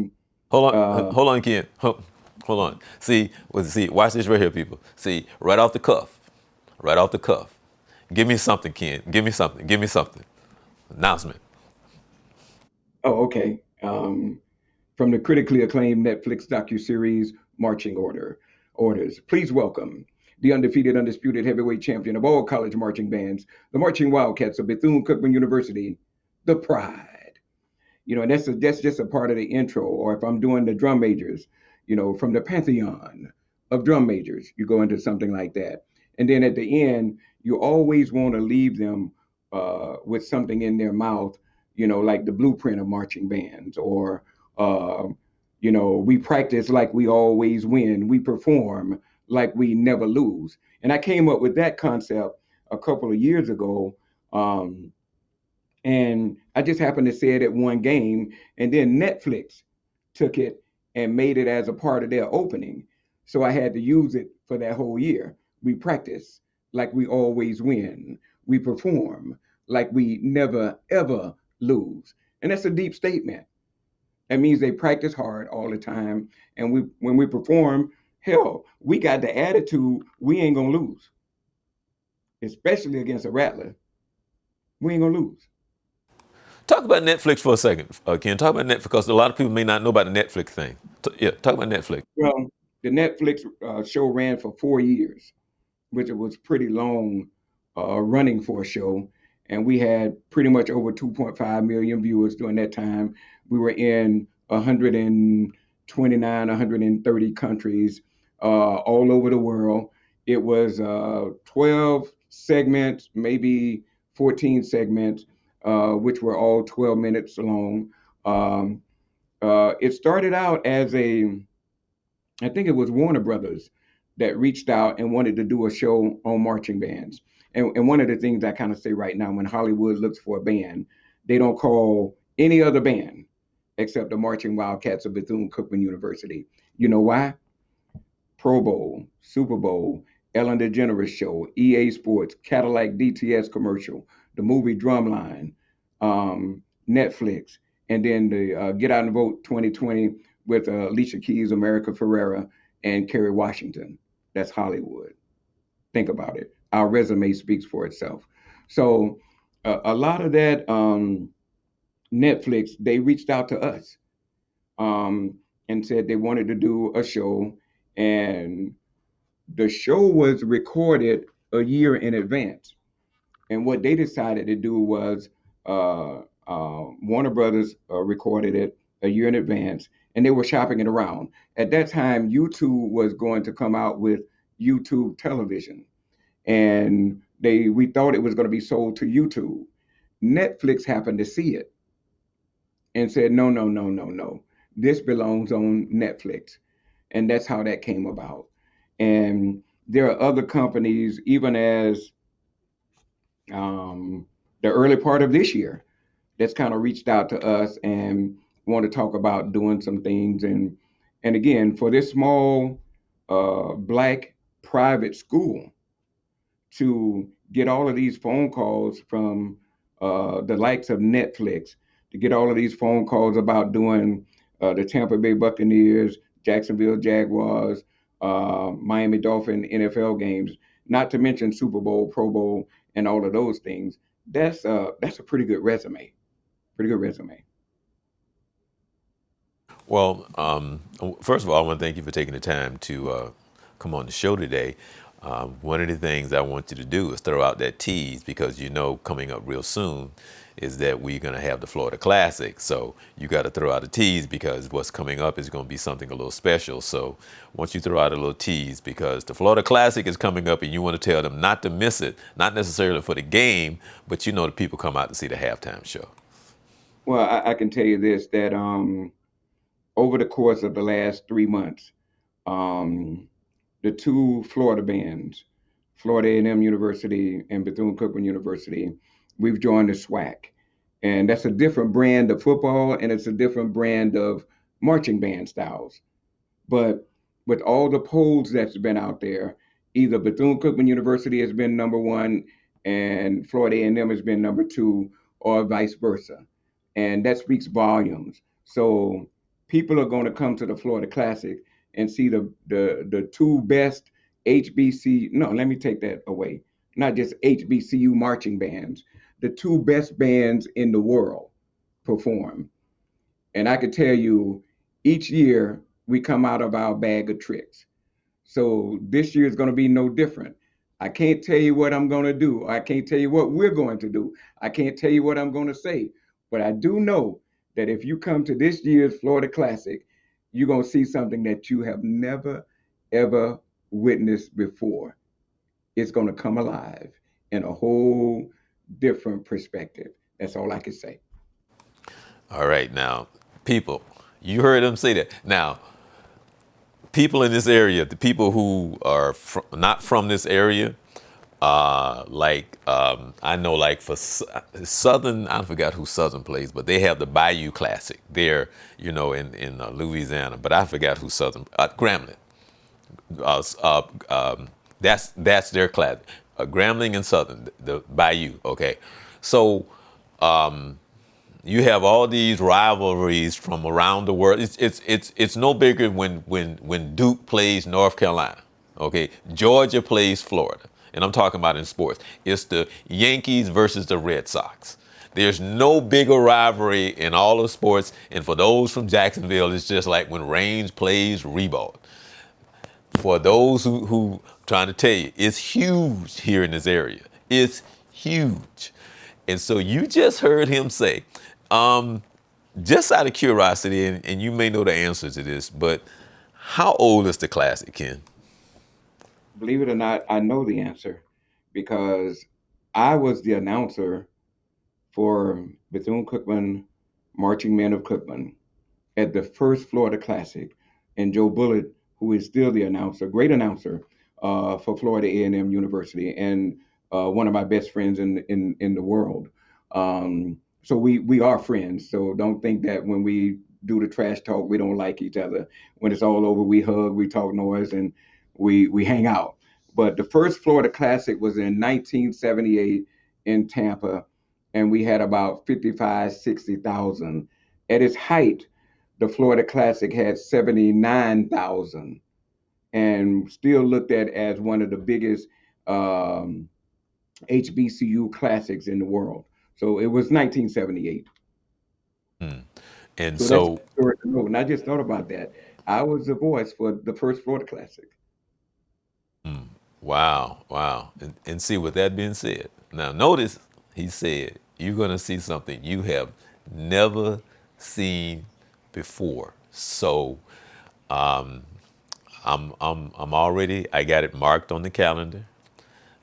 Hold on, Ken. Hold on. See, watch this right here, people. See, right off the cuff, right off the cuff. Give me something, Ken. Give me something. Give me something. Announcement. oh, okay. From the critically acclaimed Netflix docuseries Orders. Please welcome the undefeated, undisputed heavyweight champion of all college marching bands, the Marching Wildcats of Bethune Cookman University, the Pride. And that's just a part of the intro. Or if I'm doing the drum majors, from the pantheon of drum majors, you go into something like that. And then at the end, you always want to leave them with something in their mouth, like the blueprint of marching bands, or uh, we practice like we always win, we perform like we never lose. And I came up with that concept a couple of years ago. And I just happened to say it at one game, and then Netflix took it and made it as a part of their opening. So I had to use it for that whole year. We practice like we always win. We perform like we never ever lose. And that's a deep statement. That means they practice hard all the time, and when we perform, hell, we got the attitude we ain't gonna lose, especially against a rattler. We ain't gonna lose. Talk about Netflix for a second, Ken. Talk about Netflix because a lot of people may not know about the Netflix thing. Yeah, talk about Netflix. Well, the Netflix show ran for 4 years, which it was pretty long running for a show. And we had pretty much over 2.5 million viewers during that time. We were in 129, 130 countries all over the world. It was 12 segments, maybe 14 segments, which were all 12 minutes long. Um, it started out as I think it was Warner Brothers that reached out and wanted to do a show on marching bands. And one of the things I kind of say right now, when Hollywood looks for a band, they don't call any other band except the Marching Wildcats of Bethune Cookman University. You know why? Pro Bowl, Super Bowl, Ellen DeGeneres Show, EA Sports, Cadillac DTS commercial, the movie Drumline, Netflix, and then the Get Out and Vote 2020 with Alicia Keys, America Ferrera, and Kerry Washington. That's Hollywood. Think about it. Our resume speaks for itself. So a lot of that Netflix, they reached out to us um, and said they wanted to do a show, and the show was recorded a year in advance. And what they decided to do was Warner Brothers recorded it a year in advance, and they were shopping it around. At that time, YouTube was going to come out with YouTube television, and we thought it was going to be sold to YouTube. Netflix happened to see it and said, no, no, no, no, no. This belongs on Netflix. And that's how that came about. And there are other companies, even as um, the early part of this year, that's kind of reached out to us and want to talk about doing some things. And again, for this small black private school to get all of these phone calls from the likes of Netflix, to get all of these phone calls about doing the Tampa Bay Buccaneers, Jacksonville Jaguars, Miami Dolphin NFL games, not to mention Super Bowl, Pro Bowl, and all of those things. That's a pretty good resume. Pretty good resume. Well, first of all, I want to thank you for taking the time to come on the show today. One of the things I want you to do is throw out that tease because you know coming up real soon is that we're going to have the Florida Classic. So you got to throw out a tease because what's coming up is going to be something a little special. So once you throw out a little tease because the Florida Classic is coming up and you want to tell them not to miss it, not necessarily for the game, but you know the people come out to see the halftime show. Well, I can tell you this that over the course of the last 3 months, um, the two Florida bands, Florida A&M University and Bethune Cookman University, we've joined the SWAC, and that's a different brand of football, and it's a different brand of marching band styles. But with all the polls that's been out there, either Bethune Cookman University has been number one and Florida A&M has been number two, or vice versa, and that speaks volumes. So people are going to come to the Florida Classic and see the two best HBC. No, let me take that away. Not just HBCU marching bands, the two best bands in the world perform. And I could tell you, each year we come out of our bag of tricks. So this year is going to be no different. I can't tell you what I'm going to do. I can't tell you what we're going to do. I can't tell you what I'm going to say. But I do know that if you come to this year's Florida Classic, you're going to see something that you have never, ever witnessed before. It's going to come alive in a whole different perspective. That's all I can say. All right, now, people, you heard him say that. Now, people in this area, the people who are not from this area, I know, like for Southern, I forgot who Southern plays, but they have the Bayou Classic there, in Louisiana. But I forgot who Southern, Grambling. Uh, uh, um, that's their class. Grambling and Southern, the Bayou. Okay, so you have all these rivalries from around the world. It's no bigger when Duke plays North Carolina. Okay, Georgia plays Florida, and I'm talking about in sports. It's the Yankees versus the Red Sox. There's no bigger rivalry in all of sports, and for those from Jacksonville, it's just like when Range plays Rebold. For those who trying to tell you, it's huge here in this area. It's huge. And so you just heard him say, um, just out of curiosity, and you may know the answer to this, but how old is the classic, Ken? Believe it or not, I know the answer because I was the announcer for Bethune Cookman, Marching Men of Cookman, at the first Florida Classic, and Joe Bullitt, who is still the announcer, great announcer for Florida A&M University, and one of my best friends in the world. So we are friends. So don't think that when we do the trash talk, we don't like each other. When it's all over, we hug, we talk noise, and we hang out. But the first Florida Classic was in 1978 in Tampa, and we had about 55, 60,000. At its height, the Florida Classic had 79,000 and still looked at as one of the biggest um, HBCU classics in the world. So it was 1978. And So that's so, historic to know. And I just thought about that. I was the voice for the first Florida Classic. wow, wow. And see, with that being said, now notice he said, you're going to see something you have never seen before. So I'm already, I got it marked on the calendar.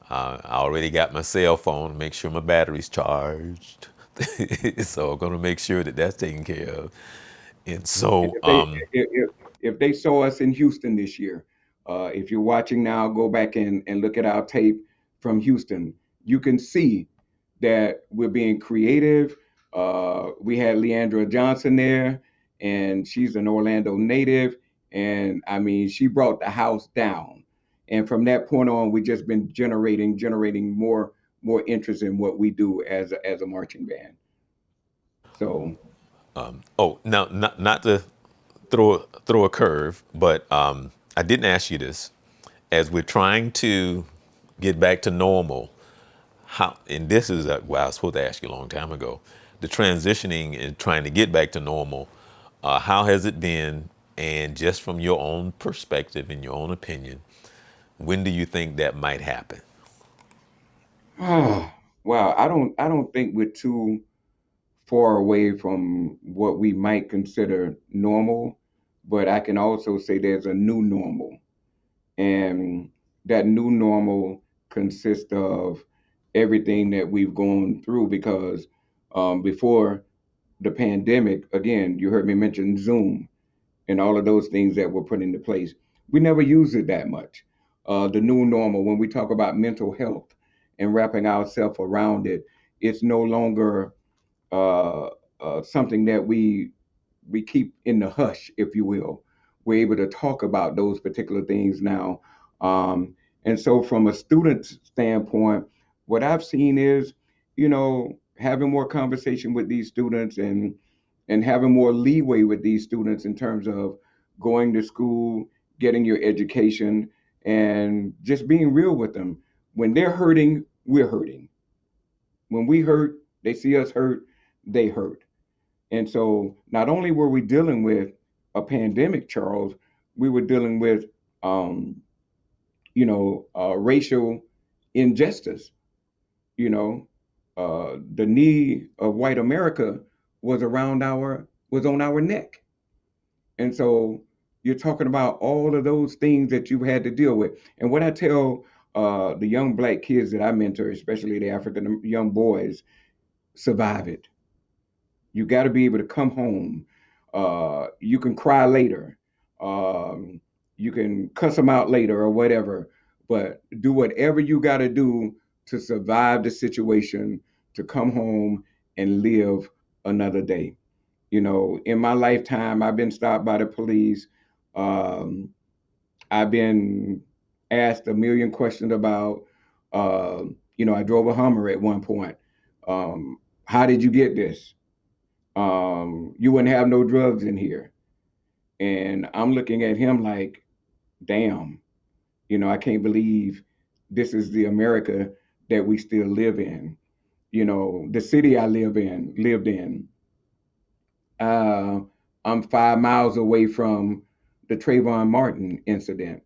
I already got my cell phone to make sure my battery's charged. So I'm gonna make sure that that's taken care of. And And so, if they saw us in Houston this year, if you're watching now, go back and look at our tape from Houston. You can see that we're being creative. We had Leandra Johnson there, and she's an Orlando native, and I mean, she brought the house down. And from that point on, we just been generating more interest in what we do as a marching band. So oh, now not to throw a curve, but I didn't ask you this. As we're trying to get back to normal, how, and this is what I was supposed to ask you a long time ago, the transitioning and trying to get back to normal, how has it been? And just from your own perspective and your own opinion, when do you think that might happen? wow, I don't think we're too far away from what we might consider normal, but I can also say there's a new normal. And that new normal consists of everything that we've gone through because before the pandemic, again, you heard me mention Zoom and all of those things that were put into place. We never used it that much. The new normal, when we talk about mental health and wrapping ourselves around it, it's no longer uh, something that we keep in the hush, if you will. We're able to talk about those particular things now. And so, from a student standpoint, what I've seen is, having more conversation with these students and having more leeway with these students in terms of going to school, getting your education, and just being real with them. When they're hurting, we're hurting. When we hurt, they see us hurt, they hurt. And so not only were we dealing with a pandemic, Charles, we were dealing with, racial injustice. You know, the knee of white America was on our neck. And so you're talking about all of those things that you had to deal with. And what I tell the young black kids that I mentor, especially the African young boys, survive it. You got to be able to come home. You can cry later. Um, you can cuss them out later or whatever, but do whatever you got to do to survive the situation, to come home and live another day. In my lifetime, I've been stopped by the police. Um, I've been asked a million questions about, I drove a Hummer at one point. How did you get this? You wouldn't have no drugs in here. And I'm looking at him like, damn, I can't believe this is the America that we still live in. The city I lived in. Uh, I'm 5 miles away from the Trayvon Martin incident.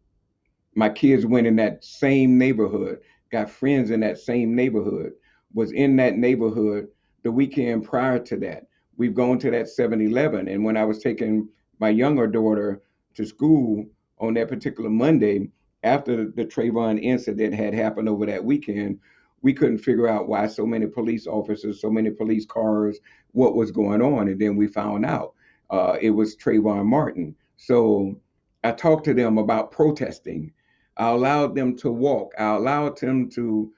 My kids went in that same neighborhood, got friends in that same neighborhood, was in that neighborhood the weekend prior to that. We've gone to that 7-Eleven. And when I was taking my younger daughter to school on that particular Monday, after the Trayvon incident had happened over that weekend, we couldn't figure out why so many police officers, so many police cars, what was going on. And then we found out it was Trayvon Martin. So I talked to them about protesting. I allowed them to walk. I allowed them to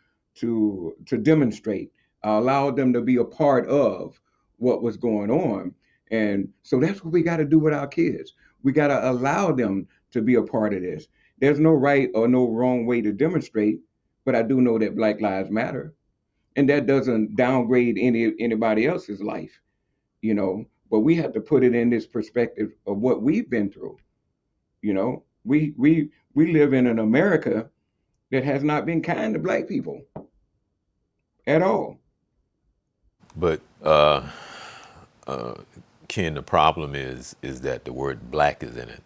demonstrate. I allowed them to be a part of what was going on. And so that's what we got to do with our kids. We got to allow them to be a part of this. There's no right or no wrong way to demonstrate, but I do know that Black Lives Matter, and that doesn't downgrade anybody else's life, But we have to put it in this perspective of what we've been through. We live in an America that has not been kind to black people at all. But Ken, the problem is that the word black is in it.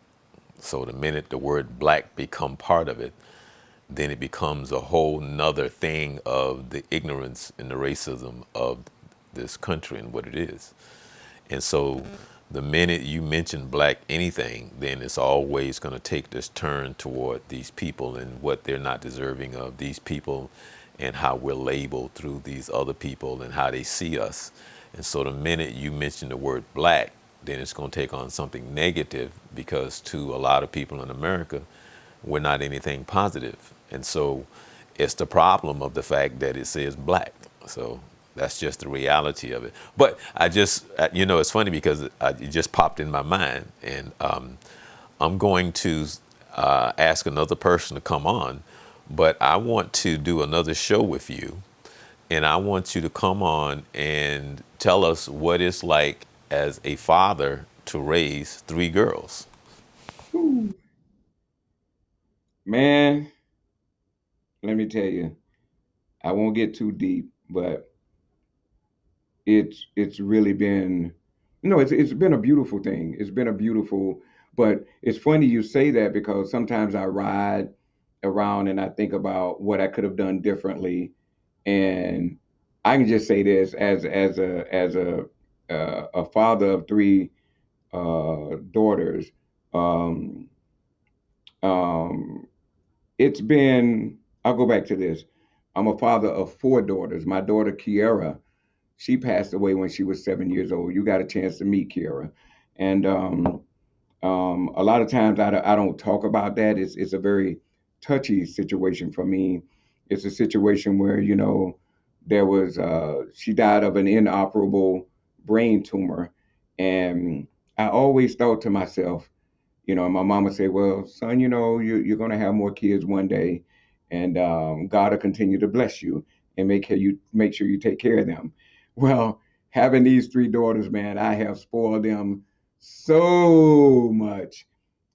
So the minute the word black become part of it, then it becomes a whole nother thing of the ignorance and the racism of this country and what it is. And so the minute you mention black anything, then it's always going to take this turn toward these people and what they're not deserving of, these people and how we're labeled through these other people and how they see us. And so the minute you mention the word black, then it's going to take on something negative because to a lot of people in America, we're not anything positive. And so it's the problem of the fact that it says black. So that's just the reality of it. But I just, it's funny because it just popped in my mind. And I'm going to ask another person to come on, but I want to do another show with you. And I want you to come on and tell us what it's like as a father to raise three girls. Whew. Man, let me tell you, I won't get too deep, but it's really been it's been a beautiful thing. It's been a beautiful, but it's funny you say that because sometimes I ride around and I think about what I could have done differently. And I can just say this as a father of three daughters. Um, um, it's been. I'll go back to this. I'm a father of four daughters. My daughter Kiera. She passed away when she was 7 years old. You got a chance to meet Kiara, and a lot of times I don't talk about that. It's a very touchy situation for me. It's a situation where there was she died of an inoperable brain tumor, and I always thought to myself, my mama said, "Well, son, you're going to have more kids one day, and God will continue to bless you and make sure you take care of them." Well, having these three daughters, man, I have spoiled them so much,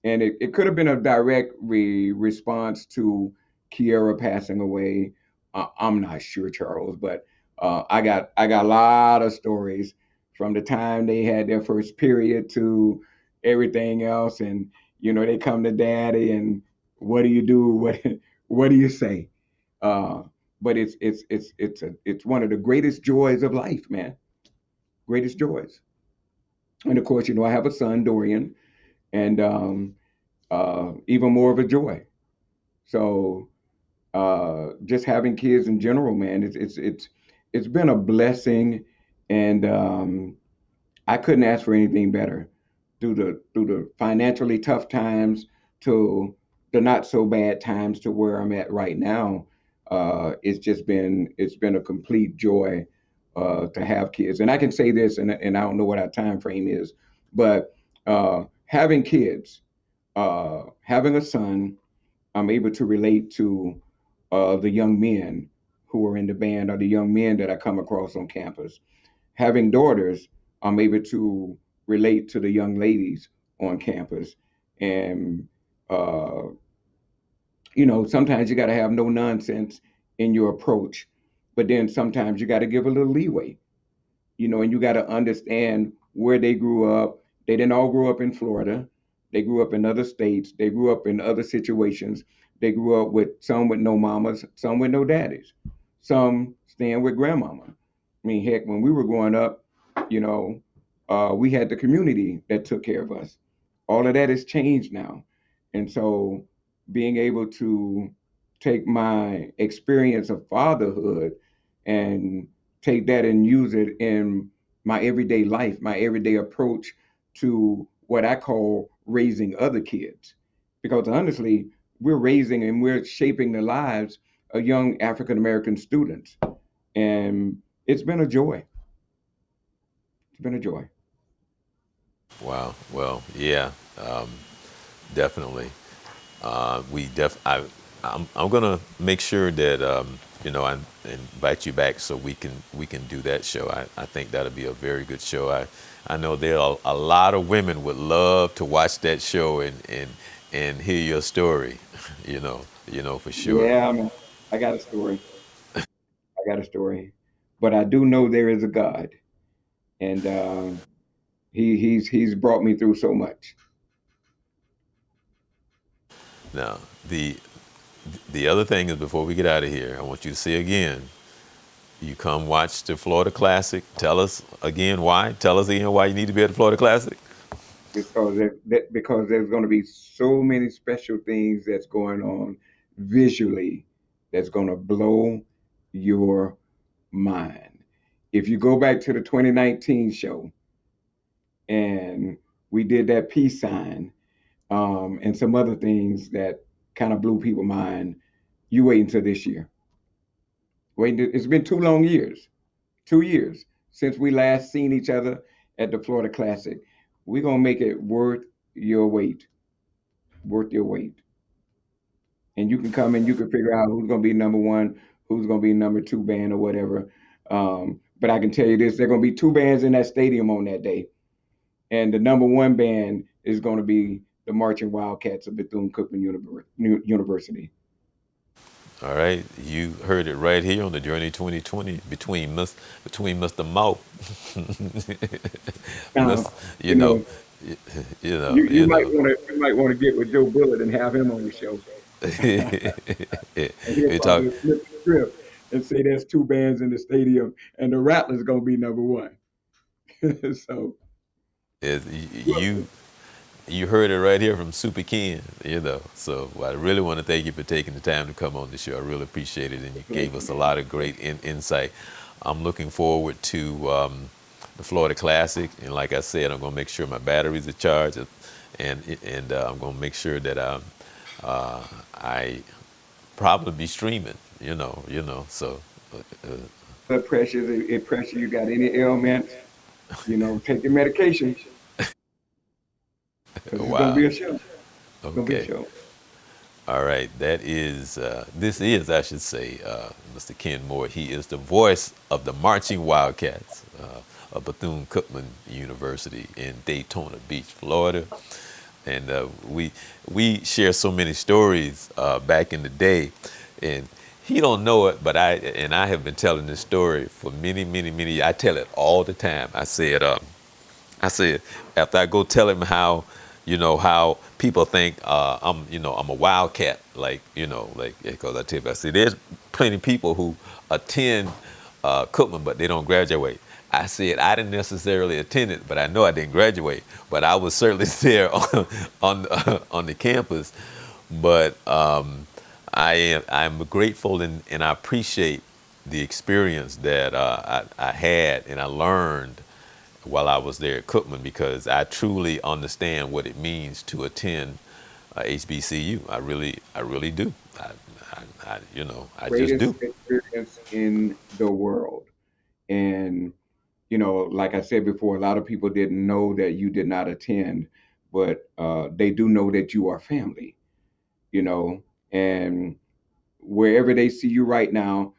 and it could have been a direct response to Kiara passing away. I'm not sure, Charles, but I got a lot of stories from the time they had their first period to everything else, and they come to daddy, and what do you do? What do you say? Uh, but it's one of the greatest joys of life, man. Greatest joys. And of course, I have a son, Dorian, and even more of a joy. So just having kids in general, man, it's been a blessing, and I couldn't ask for anything better. Through the financially tough times to the not so bad times to where I'm at right now, it's been a complete joy to have kids. And I can say this, and I don't know what our time frame is, but having kids, having a son, I'm able to relate to the young men who are in the band or the young men that I come across on campus. Having daughters, I'm able to relate to the young ladies on campus. And, uh, sometimes you got to have no nonsense in your approach, but then sometimes you got to give a little leeway, and you got to understand where they grew up. They didn't all grow up in Florida. They grew up in other states. They grew up in other situations. They grew up with some with no mamas, some with no daddies, some staying with grandmama. I mean, heck, when we were growing up, you know, we had the community that took care of us. All of that has changed now. And so being able to take my experience of fatherhood and take that and use it in my everyday life, my everyday approach to what I call raising other kids. Because honestly, we're raising and we're shaping the lives of young African American students. And it's been a joy. It's been a joy. Wow. Well, yeah, definitely. I'm gonna make sure that I invite you back so we can do that show. I think that'll be a very good show. I know there are a lot of women would love to watch that show and hear your story. For sure. Yeah, man. I got a story. I got a story. But I do know there is a God. And he's brought me through so much. Now the other thing is before we get out of here, I want you to say again. You come watch the Florida Classic. Tell us again why. Tell us again why you need to be at the Florida Classic. Because there's going to be so many special things that's going on visually that's going to blow your mind. If you go back to the 2019 show and we did that peace sign and some other things that kind of blew people's mind, you wait until this year. Wait, it's been 2 long years, 2 years since we last seen each other at the Florida Classic. We're gonna make it your wait, worth your wait. And you can come and you can figure out who's gonna be number one, who's gonna be number two band or whatever. But I can tell you this: there are gonna be two bands in that stadium on that day, and the number one band is gonna be the Marching Wildcats of Bethune Cookman University. All right, you heard it right here on the Journey 2020 between Mr. Mo, Now, Miss, you you know, know, y- you know, you might want to get with Joe Bullitt and have him on your show. And he'll we talk probably flip the script and say there's two bands in the stadium and the Rattlers gonna be number one. So is you heard it right here from Super Ken, So I really want to thank you for taking the time to come on the show. I really appreciate it, and you gave us a lot of great insight. I'm looking forward to the Florida Classic, and like I said, I'm going to make sure my batteries are charged, and I'm going to make sure that I probably be streaming. So Blood pressure, pressure, you got any ailments, take your medication because it's gonna wow. be a show. It's gonna be a Okay. show. All right, this is, I should say, Mr. Ken Moore. He is the voice of the Marching Wildcats of Bethune Cookman University in Daytona Beach, Florida. And we share so many stories back in the day, and he don't know it, but I have been telling this story for many, many, many years. I tell it all the time. I said, after I go tell him how, how people think I'm a wildcat, because I tell you, I said, there's plenty of people who attend Cookman, but they don't graduate. I said, I didn't necessarily attend it, but I know I didn't graduate, but I was certainly there on the campus. But I'm grateful and I appreciate the experience that I had and I learned while I was there at Cookman, because I truly understand what it means to attend HBCU. I really do. I just Greatest do. experience in the world. And, like I said before, a lot of people didn't know that you did not attend, but they do know that you are family, you know, and wherever they see you right now,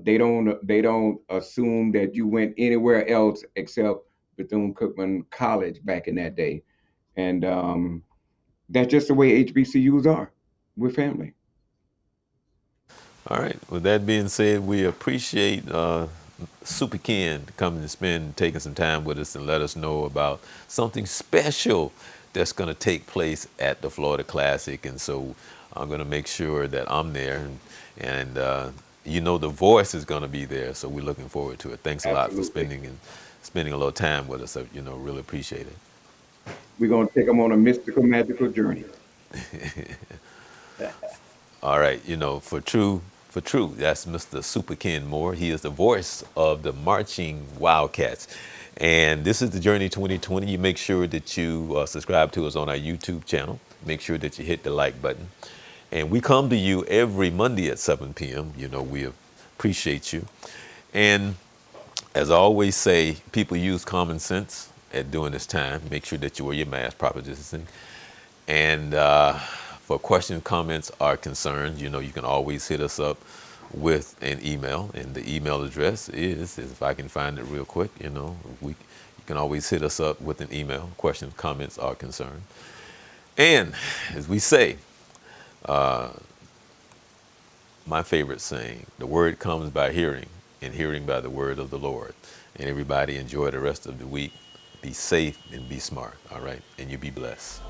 they don't assume that you went anywhere else except Bethune Cookman College back in that day. And that's just the way HBCUs are. We're family. All right. With that being said, we appreciate Super Ken coming to spend, taking some time with us and let us know about something special that's going to take place at the Florida Classic. And so I'm going to make sure that I'm there, and the voice is going to be there. So we're looking forward to it. Thanks a lot for Absolutely. spending a little time with us. Really appreciate it. We're going to take them on a mystical, magical journey. All right, for true, that's Mr. Super Ken Moore. He is the voice of the Marching Wildcats. And this is the Journey 2020. You make sure that you subscribe to us on our YouTube channel. Make sure that you hit the like button. And we come to you every Monday at 7 p.m. We appreciate you. And as I always say, people use common sense at during this time. Make sure that you wear your mask, proper distancing. And for questions, comments, or concerns, you can always hit us up with an email. And the email address is if I can find it real quick, you can always hit us up with an email, questions, comments, or concerns. And as we say, my favorite saying, the word comes by hearing, and hearing by the word of the Lord. And everybody enjoy the rest of the week. Be safe and be smart, all right? And you be blessed.